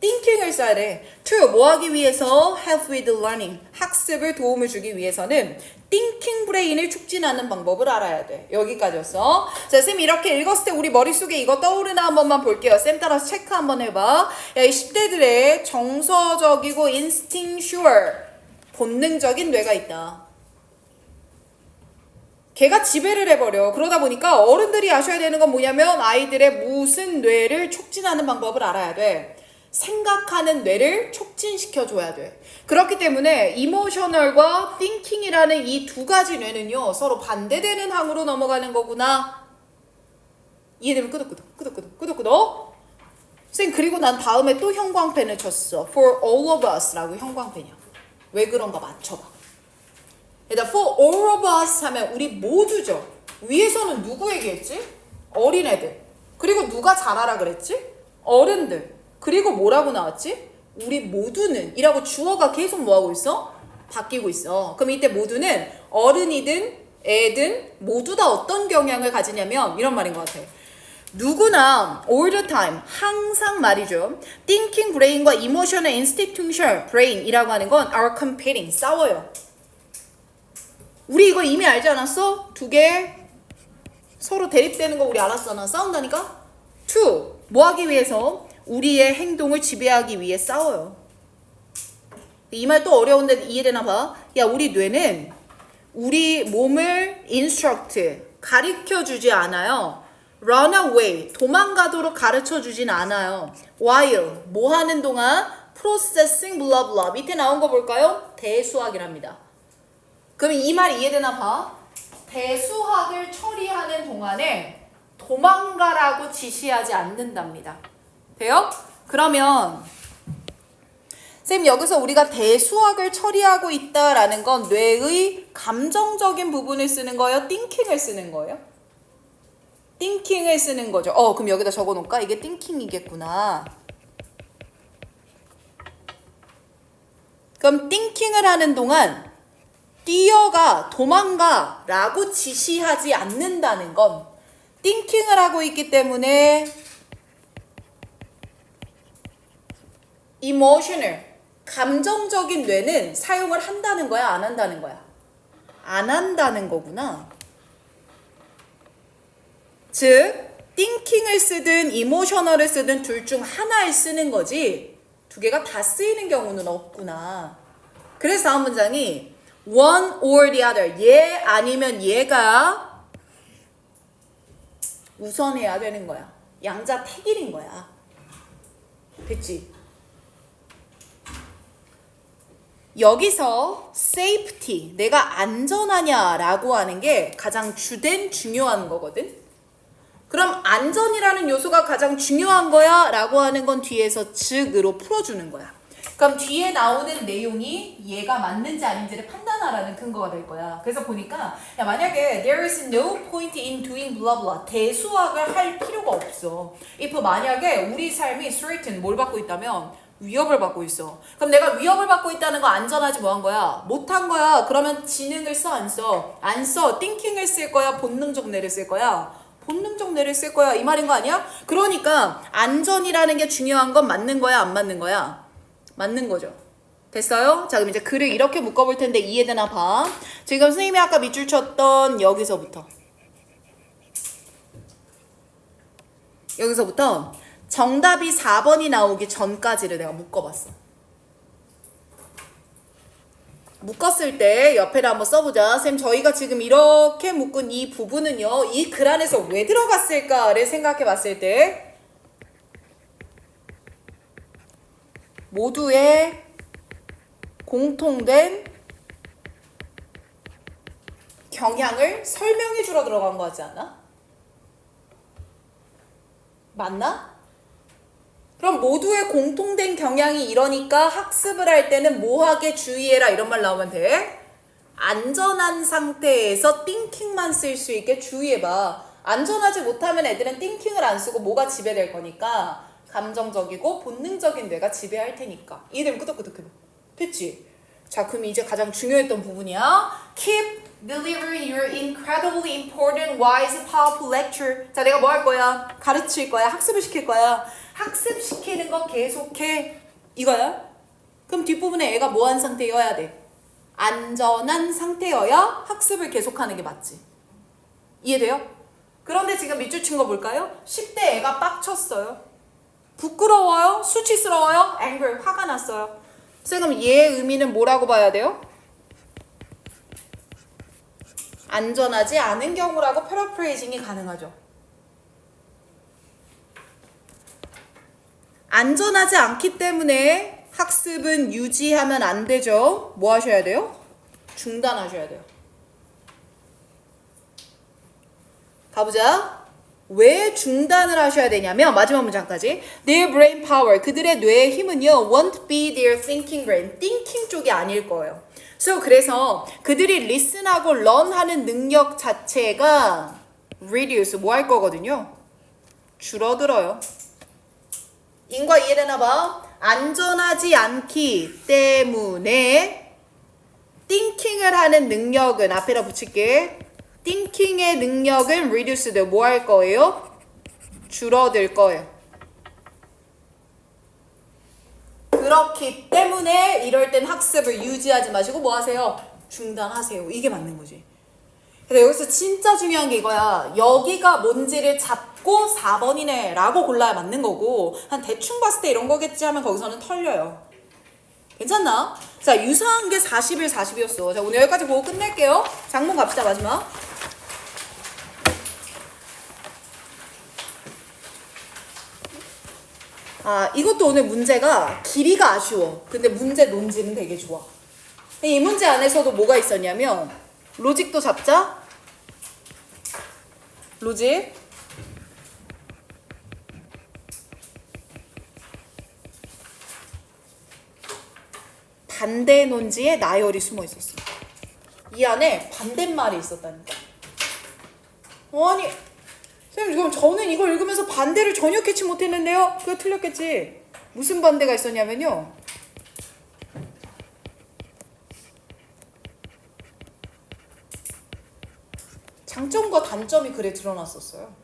thinking을 써야 돼. to 뭐 하기 위해서? help with learning. 학습을 도움을 주기 위해서는 thinking brain을 촉진하는 방법을 알아야 돼. 여기까지였어. 자, 쌤 이렇게 읽었을 때 우리 머릿속에 이거 떠오르나 한 번만 볼게요. 쌤 따라서 체크 한번 해봐. 야, 이 10대들의 정서적이고 instinctual, 본능적인 뇌가 있다. 걔가 지배를 해버려. 그러다 보니까 어른들이 아셔야 되는 건 뭐냐면 아이들의 무슨 뇌를 촉진하는 방법을 알아야 돼. 생각하는 뇌를 촉진시켜줘야 돼. 그렇기 때문에 이모셔널과 띵킹이라는 이 두 가지 뇌는요 서로 반대되는 항으로 넘어가는 거구나. 이해되면 끄덕끄덕. 쌤 그리고 난 다음에 또 형광펜을 쳤어. For all of us라고 형광펜이야. 왜 그런가 맞춰봐. 일단 for all of us 하면 우리 모두죠. 위에서는 누구 얘기했지? 어린애들. 그리고 누가 잘하라 그랬지? 어른들. 그리고 뭐라고 나왔지? 우리 모두는 이라고 주어가 계속 뭐하고 있어? 바뀌고 있어. 그럼 이때 모두는 어른이든 애든 모두 다 어떤 경향을 가지냐면 이런 말인 것 같아. 누구나 all the time 항상 말이죠. thinking brain과 emotional institutional brain이라고 하는 건 are competing 싸워요. 우리 이거 이미 알지 않았어? 두 개 서로 대립되는 거 우리 알았잖아. 싸운다니까? two 뭐 하기 위해서? 우리의 행동을 지배하기 위해 싸워요. 이 말 또 어려운데 이해되나 봐. 야, 우리 뇌는 우리 몸을 instruct, 가르쳐주지 않아요. run away, 도망가도록 가르쳐주진 않아요. while, 뭐 하는 동안? processing blah blah. 밑에 나온 거 볼까요? 대수학이랍니다. 그럼 이 말 이해되나 봐. 대수학을 처리하는 동안에 도망가라고 지시하지 않는답니다. 돼요? 그러면 쌤 여기서 우리가 대수학을 처리하고 있다라는 건 뇌의 감정적인 부분을 쓰는 거예요? 띵킹을 쓰는 거예요? 띵킹을 쓰는 거죠. 그럼 여기다 적어놓을까? 이게 띵킹이겠구나. 그럼 띵킹을 하는 동안 뛰어가, 도망가 라고 지시하지 않는다는 건 띵킹을 하고 있기 때문에 emotional, 감정적인 뇌는 사용을 한다는 거야, 안 한다는 거야? 안 한다는 거구나. 즉, thinking을 쓰든 emotional을 쓰든 둘 중 하나를 쓰는 거지 두 개가 다 쓰이는 경우는 없구나. 그래서 다음 문장이 one or the other, 얘 아니면 얘가 우선해야 되는 거야. 양자택일인 거야. 됐지? 여기서 safety, 내가 안전하냐라고 하는 게 가장 주된 중요한 거거든. 그럼 안전이라는 요소가 가장 중요한 거야 라고 하는 건 뒤에서 즉으로 풀어주는 거야. 그럼 뒤에 나오는 내용이 얘가 맞는지 아닌지를 판단하라는 근거가 될 거야. 그래서 보니까 야, 만약에 there is no point in doing blah blah, 대수학을 할 필요가 없어. if 만약에 우리 삶이 threaten, 뭘 받고 있다면 위협을 받고 있어. 그럼 내가 위협을 받고 있다는 거 안전하지 뭐 한 거야? 못한 거야. 그러면 지능을 써, 안 써? 안 써. thinking을 쓸 거야? 본능적 뇌를 쓸 거야? 본능적 뇌를 쓸 거야. 이 말인 거 아니야? 그러니까 안전이라는 게 중요한 건 맞는 거야? 안 맞는 거야? 맞는 거죠. 됐어요? 자, 그럼 이제 글을 이렇게 묶어볼 텐데 이해되나 봐. 지금 선생님이 아까 밑줄 쳤던 여기서부터 정답이 4번이 나오기 전까지를 내가 묶어봤어. 묶었을 때 옆에를 한번 써보자. 쌤, 저희가 지금 이렇게 묶은 이 부분은요, 이 글 안에서 왜 들어갔을까를 생각해 봤을 때 모두의 공통된 경향을 설명해 주러 들어간 거 같지 않아? 맞나? 그럼 모두의 공통된 경향이 이러니까 학습을 할 때는 뭐하게 주의해라 이런 말 나오면 돼? 안전한 상태에서 띵킹만 쓸 수 있게 주의해봐. 안전하지 못하면 애들은 띵킹을 안 쓰고 뭐가 지배될 거니까 감정적이고 본능적인 뇌가 지배할 테니까. 이해되면 끄덕끄덕해봐. 됐지? 자, 그럼 이제 가장 중요했던 부분이야. Keep delivering your incredibly important, wise, powerful lecture. 자, 내가 뭐 할 거야? 가르칠 거야? 학습을 시킬 거야? 학습시키는 거 계속해. 이거야? 그럼 뒷부분에 애가 뭐한 상태여야 돼? 안전한 상태여야 학습을 계속하는 게 맞지. 이해돼요? 그런데 지금 밑줄 친 거 볼까요? 10대 애가 빡쳤어요. 부끄러워요? 수치스러워요? angry, 화가 났어요. 그럼 얘의 의미는 뭐라고 봐야 돼요? 안전하지 않은 경우라고 패러프레이징이 가능하죠. 안전하지 않기 때문에 학습은 유지하면 안 되죠. 뭐 하셔야 돼요? 중단하셔야 돼요. 가보자. 왜 중단을 하셔야 되냐면 마지막 문장까지. Their brain power, 그들의 뇌의 힘은요, won't be their thinking brain, thinking 쪽이 아닐 거예요. 그래서 그들이 listen하고 learn하는 능력 자체가 reduce, 뭐 할 거거든요? 줄어들어요. 인과 이해되나 봐? 안전하지 않기 때문에 thinking을 하는 능력은 앞에다 붙일게. thinking의 능력은 reduced, 뭐 할 거예요? 줄어들 거예요. 그렇기 때문에 이럴 땐 학습을 유지하지 마시고 뭐 하세요? 중단하세요. 이게 맞는 거지. 그래서 여기서 진짜 중요한 게 이거야. 여기가 뭔지를 잡고 4번이네 라고 골라야 맞는 거고, 한 대충 봤을 때 이런 거겠지 하면 거기서는 털려요. 괜찮나? 자, 유사한 게 41, 40이었어. 자, 오늘 여기까지 보고 끝낼게요. 장문 갑시다. 마지막. 아, 이것도 오늘 문제가 길이가 아쉬워. 근데 문제 논지는 되게 좋아. 이 문제 안에서도 뭐가 있었냐면 로직도 잡자. 로직. 반대 논지에 나열이 숨어 있었어. 이 안에 반대말이 있었다니까. 아니, 선생님 그럼 저는 이걸 읽으면서 반대를 전혀 캐치 못했는데요? 그거 틀렸겠지. 무슨 반대가 있었냐면요. 장점과 단점이 글에 드러났었어요.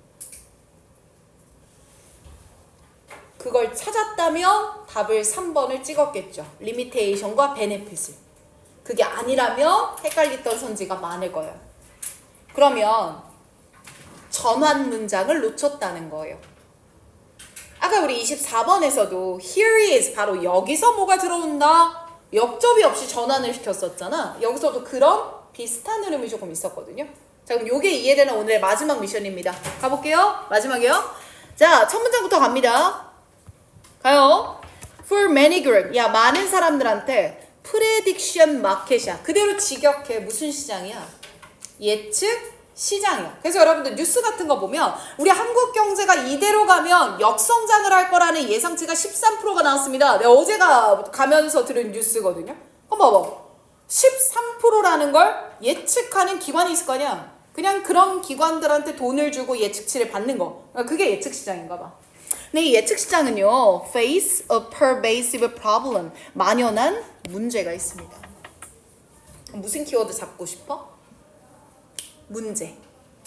그걸 찾았다면 답을 3번을 찍었겠죠. 리미테이션과 베네핏을. 그게 아니라면 헷갈렸던 선지가 많을 거예요. 그러면 전환 문장을 놓쳤다는 거예요. 아까 우리 24번에서도 here is 바로 여기서 뭐가 들어온다? 역접이 없이 전환을 시켰었잖아. 여기서도 그런 비슷한 흐름이 조금 있었거든요. 자, 그럼 요게 이해되는 오늘의 마지막 미션입니다. 가볼게요. 마지막이요. 자, 첫 문장부터 갑니다. 가요. For many group. 야, 많은 사람들한테 prediction market이야. 그대로 직역해. 무슨 시장이야? 예측 시장이야. 그래서 여러분들 뉴스 같은 거 보면 우리 한국 경제가 이대로 가면 역성장을 할 거라는 예상치가 13%가 나왔습니다. 내가 어제 가면서 들은 뉴스거든요. 한번 봐봐. 13%라는 걸 예측하는 기관이 있을 거 아니야. 그냥 그런 기관들한테 돈을 주고 예측치를 받는 거. 그게 예측 시장인가 봐. 근데 이 예측 시장은요, face a pervasive problem, 만연한 문제가 있습니다. 무슨 키워드 잡고 싶어? 문제.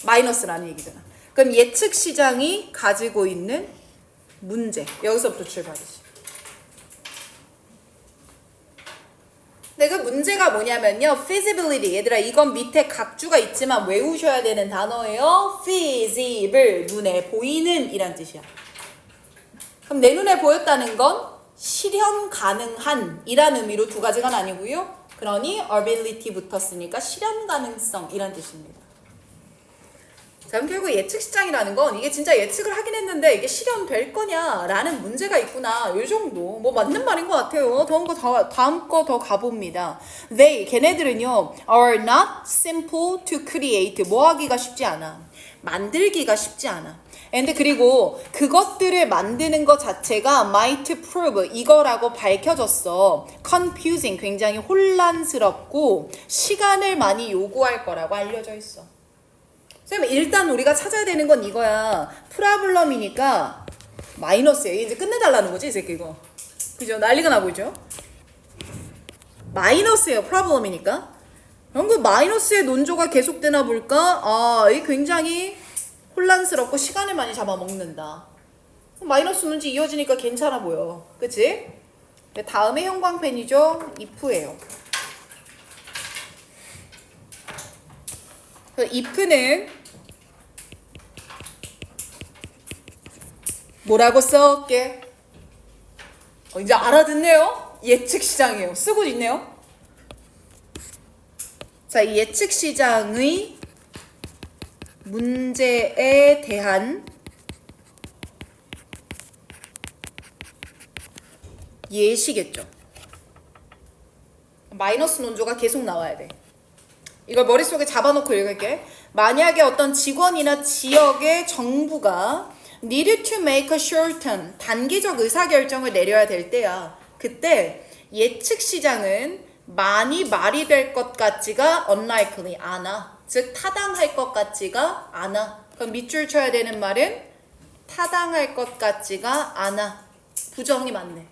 마이너스라는 얘기잖아. 그럼 예측 시장이 가지고 있는 문제. 여기서부터 출발이지. 근데 그 문제가 뭐냐면요, feasibility. 얘들아, 이건 밑에 각주가 있지만 외우셔야 되는 단어예요. feasible, 눈에 보이는 이란 뜻이야. 그럼 내 눈에 보였다는 건 실현 가능한 이란 의미로 두 가지가 나뉘고요. 그러니 ability 붙었으니까 실현 가능성 이란 뜻입니다. 자, 그럼 결국 예측 시장이라는 건 이게 진짜 예측을 하긴 했는데 이게 실현될 거냐라는 문제가 있구나. 이 정도 뭐 맞는 말인 것 같아요. 다음 거 더 가봅니다. 걔네들은요 are not simple to create. 뭐 하기가 쉽지 않아. 만들기가 쉽지 않아. 근데 그리고 그것들을 만드는 것 자체가 might prove 이거라고 밝혀졌어. confusing 굉장히 혼란스럽고 시간을 많이 요구할 거라고 알려져 있어. 선생님 일단 우리가 찾아야 되는 건 이거야. 프라블럼이니까 마이너스예요. 이제 끝내달라는 거지 이 새끼 이거. 그죠? 난리가 나고 있죠? 마이너스예요. 프라블럼이니까. 그럼 그 마이너스의 논조가 계속되나 볼까? 이 굉장히 혼란스럽고 시간을 많이 잡아먹는다. 마이너스 논지 이어지니까 괜찮아 보여. 그치? 다음에 형광펜이죠? if예요. if는 뭐라고 써올게? 이제 알아듣네요? 예측 시장이에요. 쓰고 있네요. 자, 이 예측 시장의 문제에 대한 예시겠죠. 마이너스 논조가 계속 나와야 돼. 이걸 머릿속에 잡아놓고 읽을게. 만약에 어떤 직원이나 지역의 정부가 needed to make a short-term 단기적 의사결정을 내려야 될 때야. 그때 예측 시장은 많이 말이 될 것 같지가 unlikely 않아. 즉 타당할 것 같지가 않아. 그럼 밑줄 쳐야 되는 말은 타당할 것 같지가 않아. 부정이 맞네.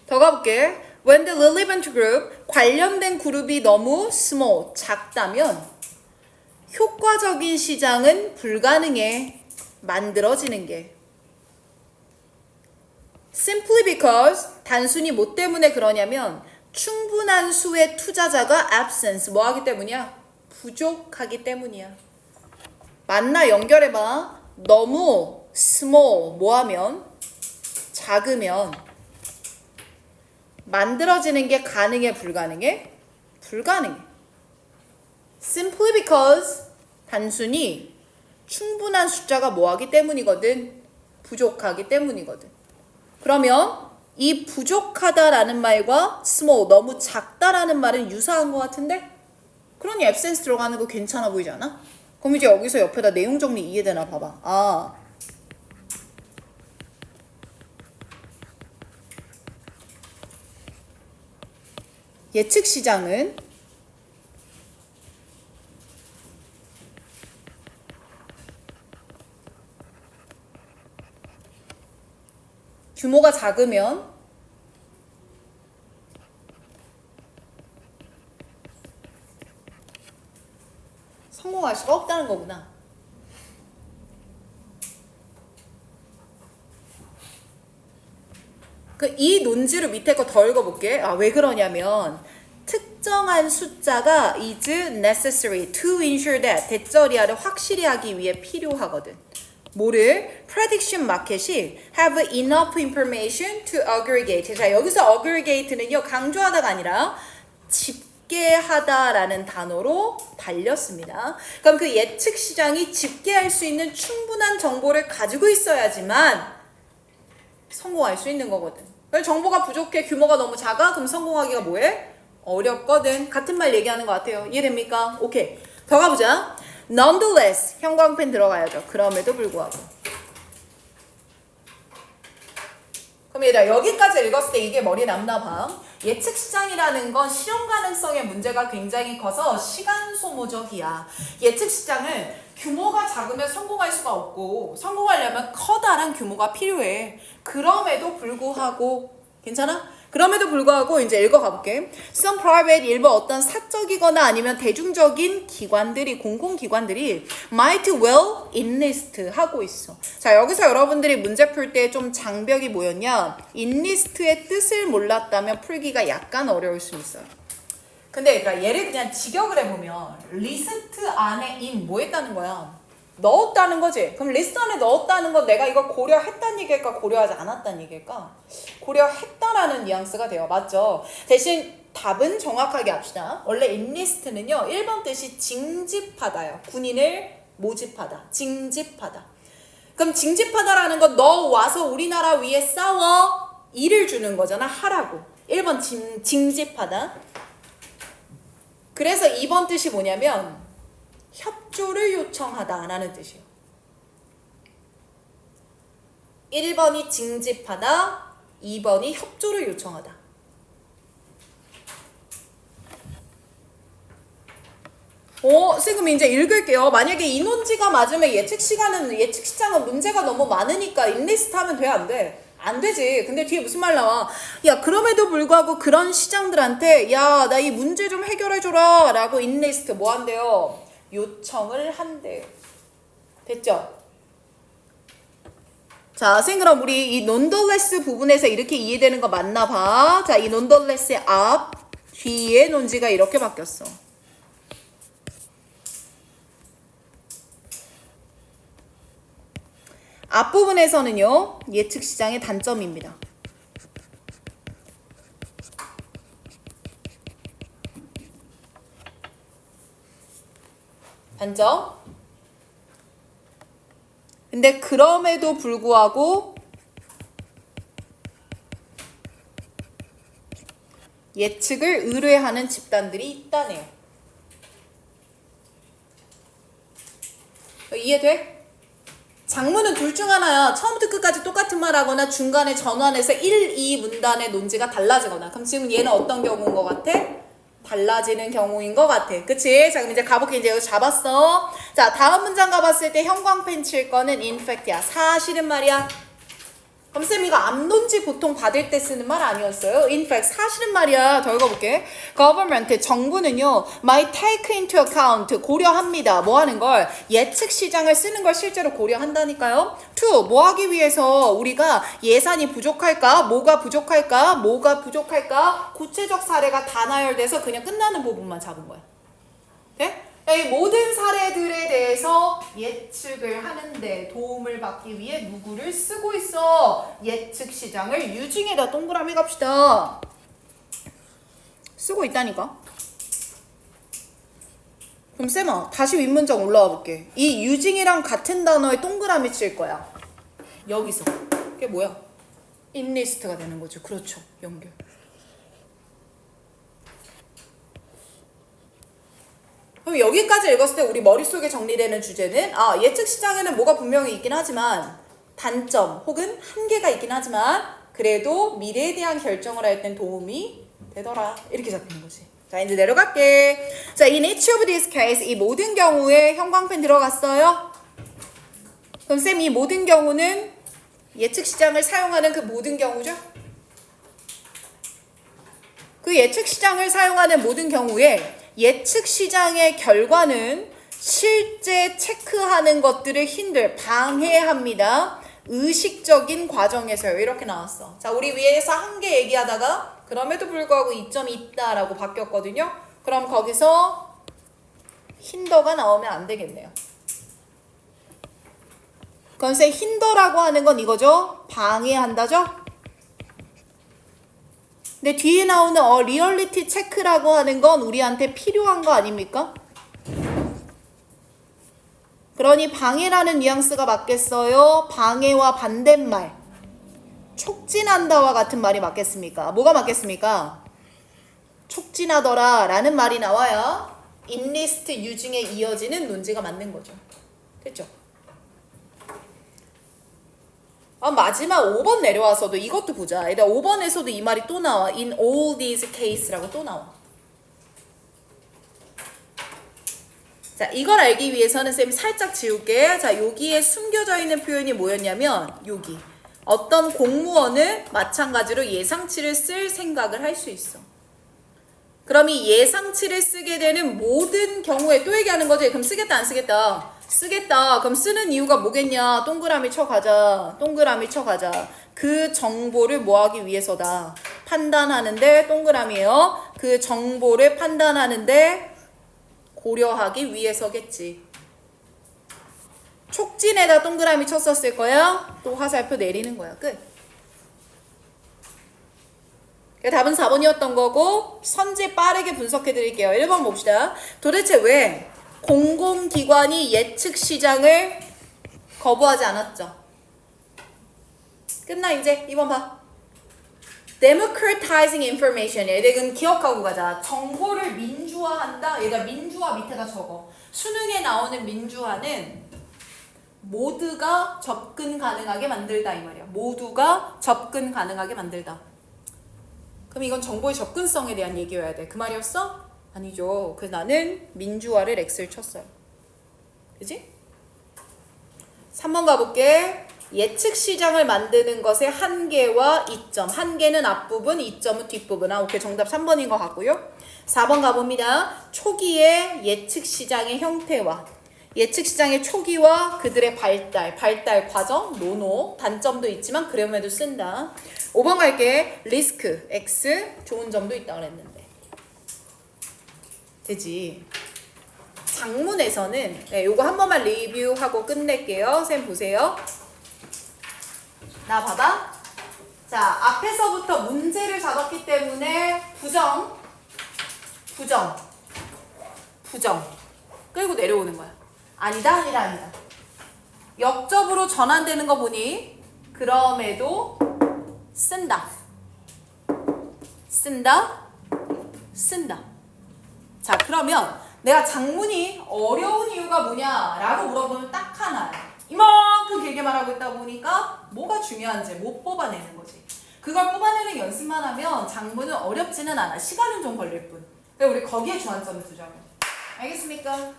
더 가볼게. When the relevant group 관련된 그룹이 너무 small 작다면 효과적인 시장은 불가능해. 만들어지는 게. Simply because 단순히 뭐 때문에 그러냐면 충분한 수의 투자자가 absence 뭐 하기 때문이야? 부족하기 때문이야. 만나 연결해봐. 너무 small 뭐 하면? 작으면 만들어지는 게 가능해 불가능해? 불가능해. Simply because 단순히 충분한 숫자가 뭐 하기 때문이거든? 부족하기 때문이거든. 그러면 이 부족하다라는 말과 small, 너무 작다라는 말은 유사한 것 같은데? 그러니 absence 들어가는 거 괜찮아 보이지 않아? 그럼 이제 여기서 옆에다 내용 정리 이해되나 봐봐. 아, 예측 시장은 규모가 작으면 성공할 수가 없다는 거구나. 이 논지로 밑에 거 더 읽어볼게. 아, 왜 그러냐면 특정한 숫자가 is necessary to ensure that 대절이하를 확실히 하기 위해 필요하거든. 뭐를? prediction 마켓이 have enough information to aggregate. 자, 여기서 aggregate는요, 강조하다가 아니라 집계하다라는 단어로 달렸습니다. 그럼 그 예측 시장이 집계할 수 있는 충분한 정보를 가지고 있어야지만 성공할 수 있는 거거든. 정보가 부족해, 규모가 너무 작아? 그럼 성공하기가 뭐해? 어렵거든. 같은 말 얘기하는 것 같아요. 이해됩니까? 오케이. 더 가보자. Nonetheless, 형광펜 들어가야죠. 그럼에도 불구하고. 그럼 얘들아, 여기까지 읽었을 때 이게 머리에 남나 봐. 예측 시장이라는 건 실현 가능성의 문제가 굉장히 커서 시간 소모적이야. 예측 시장은 규모가 작으면 성공할 수가 없고 성공하려면 커다란 규모가 필요해. 그럼에도 불구하고 괜찮아? 그럼에도 불구하고 이제 읽어가볼게. Some private, 일부 어떤 사적이거나 아니면 대중적인 기관들이, 공공기관들이 might well enlist 하고 있어. 자, 여기서 여러분들이 문제 풀 때 좀 장벽이 뭐였냐? enlist의 뜻을 몰랐다면 풀기가 약간 어려울 수 있어요. 근데 그러니까 얘를 그냥 직역을 해보면 리스트 안에 in 뭐 했다는 거야? 넣었다는 거지. 그럼 리스트 안에 넣었다는 건 내가 이걸 고려했다는 얘기일까 고려하지 않았다는 얘기일까? 고려했다라는 뉘앙스가 돼요. 맞죠? 대신 답은 정확하게 합시다. 원래 enlist는요 1번 뜻이 징집하다요. 군인을 모집하다. 징집하다. 그럼 징집하다라는 건 너 와서 우리나라 위에 싸워 일을 주는 거잖아. 하라고. 1번 징집하다. 그래서 2번 뜻이 뭐냐면 협조를 요청하다라는 뜻이에요. 1번이 징집하다, 2번이 협조를 요청하다. 지금 이제 읽을게요. 만약에 이 논지가 맞으면 예측 시장은 문제가 너무 많으니까 인리스트 하면 돼, 안 돼? 안 되지. 근데 뒤에 무슨 말 나와? 야, 그럼에도 불구하고 그런 시장들한테 야, 나 이 문제 좀 해결해줘라 라고 인리스트 뭐 한대요? 요청을 한대요. 됐죠? 자, 선생님 그럼 우리 이 nonetheless 부분에서 이렇게 이해되는 거 맞나 봐. 자, 이 nonetheless의 앞, 뒤에 논지가 이렇게 바뀌었어. 앞부분에서는요, 예측 시장의 단점입니다. 단점. 근데 그럼에도 불구하고 예측을 의뢰하는 집단들이 있다네요. 이해돼? 장문은 둘 중 하나야. 처음부터 끝까지 똑같은 말 하거나 중간에 전환해서 1, 2 문단의 논지가 달라지거나. 그럼 지금 얘는 어떤 경우인 것 같아? 달라지는 경우인 것 같아. 그치? 자, 그럼 이제 가볼게. 이제 여기 잡았어. 자, 다음 문장 가봤을 때 형광펜 칠 거는 in fact야. 사실은 말이야. 그럼 쌤 이거 앞논지 보통 받을 때 쓰는 말 아니었어요? In fact, 사실은 말이야. 더 읽어볼게. Government, 정부는요, might take into account, 고려합니다. 뭐 하는 걸? 예측 시장을 쓰는 걸 실제로 고려한다니까요. To, 뭐 하기 위해서 우리가 예산이 부족할까? 뭐가 부족할까? 뭐가 부족할까? 구체적 사례가 다 나열돼서 그냥 끝나는 부분만 잡은 거야. 네? 이 모든 사례들에 대해서 예측을 하는데 도움을 받기 위해 누구를 쓰고 있어? 예측 시장을 유징에다 동그라미 갑시다. 쓰고 있다니까. 그럼 쌤아 다시 윗문장 올라와 볼게. 이 유징이랑 같은 단어에 동그라미 칠 거야. 여기서. 그게 뭐야? 인리스트가 되는 거죠. 그렇죠. 연결. 그럼 여기까지 읽었을 때 우리 머릿속에 정리되는 주제는 예측 시장에는 뭐가 분명히 있긴 하지만 단점 혹은 한계가 있긴 하지만 그래도 미래에 대한 결정을 할 땐 도움이 되더라. 이렇게 잡히는 거지. 자, 이제 내려갈게. 자, in each of these case 이 모든 경우에 형광펜 들어갔어요? 그럼 쌤 이 모든 경우는 예측 시장을 사용하는 그 모든 경우죠? 그 예측 시장을 사용하는 모든 경우에 예측 시장의 결과는 실제 체크하는 것들을 방해합니다. 의식적인 과정에서요. 이렇게 나왔어. 자, 우리 위에서 한계 얘기하다가 그럼에도 불구하고 이점이 있다라고 바뀌었거든요. 그럼 거기서 힌더가 나오면 안 되겠네요. 그럼 쌤 힌더라고 하는 건 이거죠? 방해한다죠? 근데 뒤에 나오는 리얼리티 체크라고 하는 건 우리한테 필요한 거 아닙니까? 그러니 방해라는 뉘앙스가 맞겠어요? 방해와 반대말 촉진한다와 같은 말이 맞겠습니까? 뭐가 맞겠습니까? 촉진하더라 라는 말이 나와야 인리스트 유징에 이어지는 논지가 맞는 거죠. 됐죠? 마지막 5번 내려와서도 이것도 보자. 일단 5번에서도 이 말이 또 나와. In all these cases라고 또 나와. 자, 이걸 알기 위해서는 쌤이 살짝 지울게. 자, 여기에 숨겨져 있는 표현이 뭐였냐면 여기. 어떤 공무원은 마찬가지로 예상치를 쓸 생각을 할 수 있어. 그럼 이 예상치를 쓰게 되는 모든 경우에 또 얘기하는 거지. 그럼 쓰겠다 안 쓰겠다? 쓰겠다. 그럼 쓰는 이유가 뭐겠냐? 동그라미 쳐가자. 동그라미 쳐가자. 그 정보를 뭐 하기 위해서다. 판단하는데 동그라미에요. 그 정보를 판단하는데 고려하기 위해서겠지. 촉진에다 동그라미 쳤었을 거야. 또 화살표 내리는 거야. 끝. 답은 4번이었던 거고 선제 빠르게 분석해 드릴게요. 1번 봅시다. 도대체 왜 공공기관이 예측 시장을 거부하지 않았죠? 끝나 이제 2번 봐. democratizing information이야. 얘는 기억하고 가자. 정보를 민주화한다. 얘가 민주화 밑에다 적어. 수능에 나오는 민주화는 모두가 접근 가능하게 만들다 이 말이야. 모두가 접근 가능하게 만들다. 그럼 이건 정보의 접근성에 대한 얘기여야 돼. 그 말이었어? 아니죠. 나는 민주화를 X를 쳤어요. 그지? 3번 가볼게. 예측 시장을 만드는 것의 한계와 이점. 한계는 앞부분, 이점은 뒷부분. 오케이, 정답 3번인 것 같고요. 4번 가봅니다. 초기의 예측 시장의 형태와 예측 시장의 초기와 그들의 발달 과정, 노노, 단점도 있지만 그럼에도 쓴다. 5번 갈게. 리스크, X, 좋은 점도 있다 그랬는데. 되지. 장문에서는 요거 한 번만 리뷰하고 끝낼게요. 쌤 보세요. 나 봐봐. 자, 앞에서부터 문제를 잡았기 때문에 부정 끌고 내려오는 거야. 아니다. 역접으로 전환되는 거 보니 그럼에도 쓴다. 자, 그러면 내가 장문이 어려운 이유가 뭐냐라고 물어보면 딱 하나야. 이만큼 길게 말하고 있다 보니까 뭐가 중요한지 못 뽑아내는 거지. 그걸 뽑아내는 연습만 하면 장문은 어렵지는 않아. 시간은 좀 걸릴 뿐. 그래서 우리 거기에 주안점을 두자고. 알겠습니까?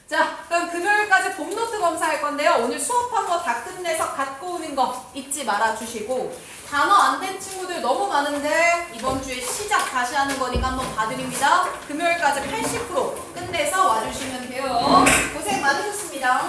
자, 그럼 금요일까지 봄노트 검사할 건데요. 오늘 수업한 거 다 끝내서 갖고 오는 거 잊지 말아 주시고, 단어 안 된 친구들 너무 많은데 이번 주에 시작 다시 하는 거니까 한번 봐드립니다. 금요일까지 80% 끝내서 와주시면 돼요. 고생 많으셨습니다.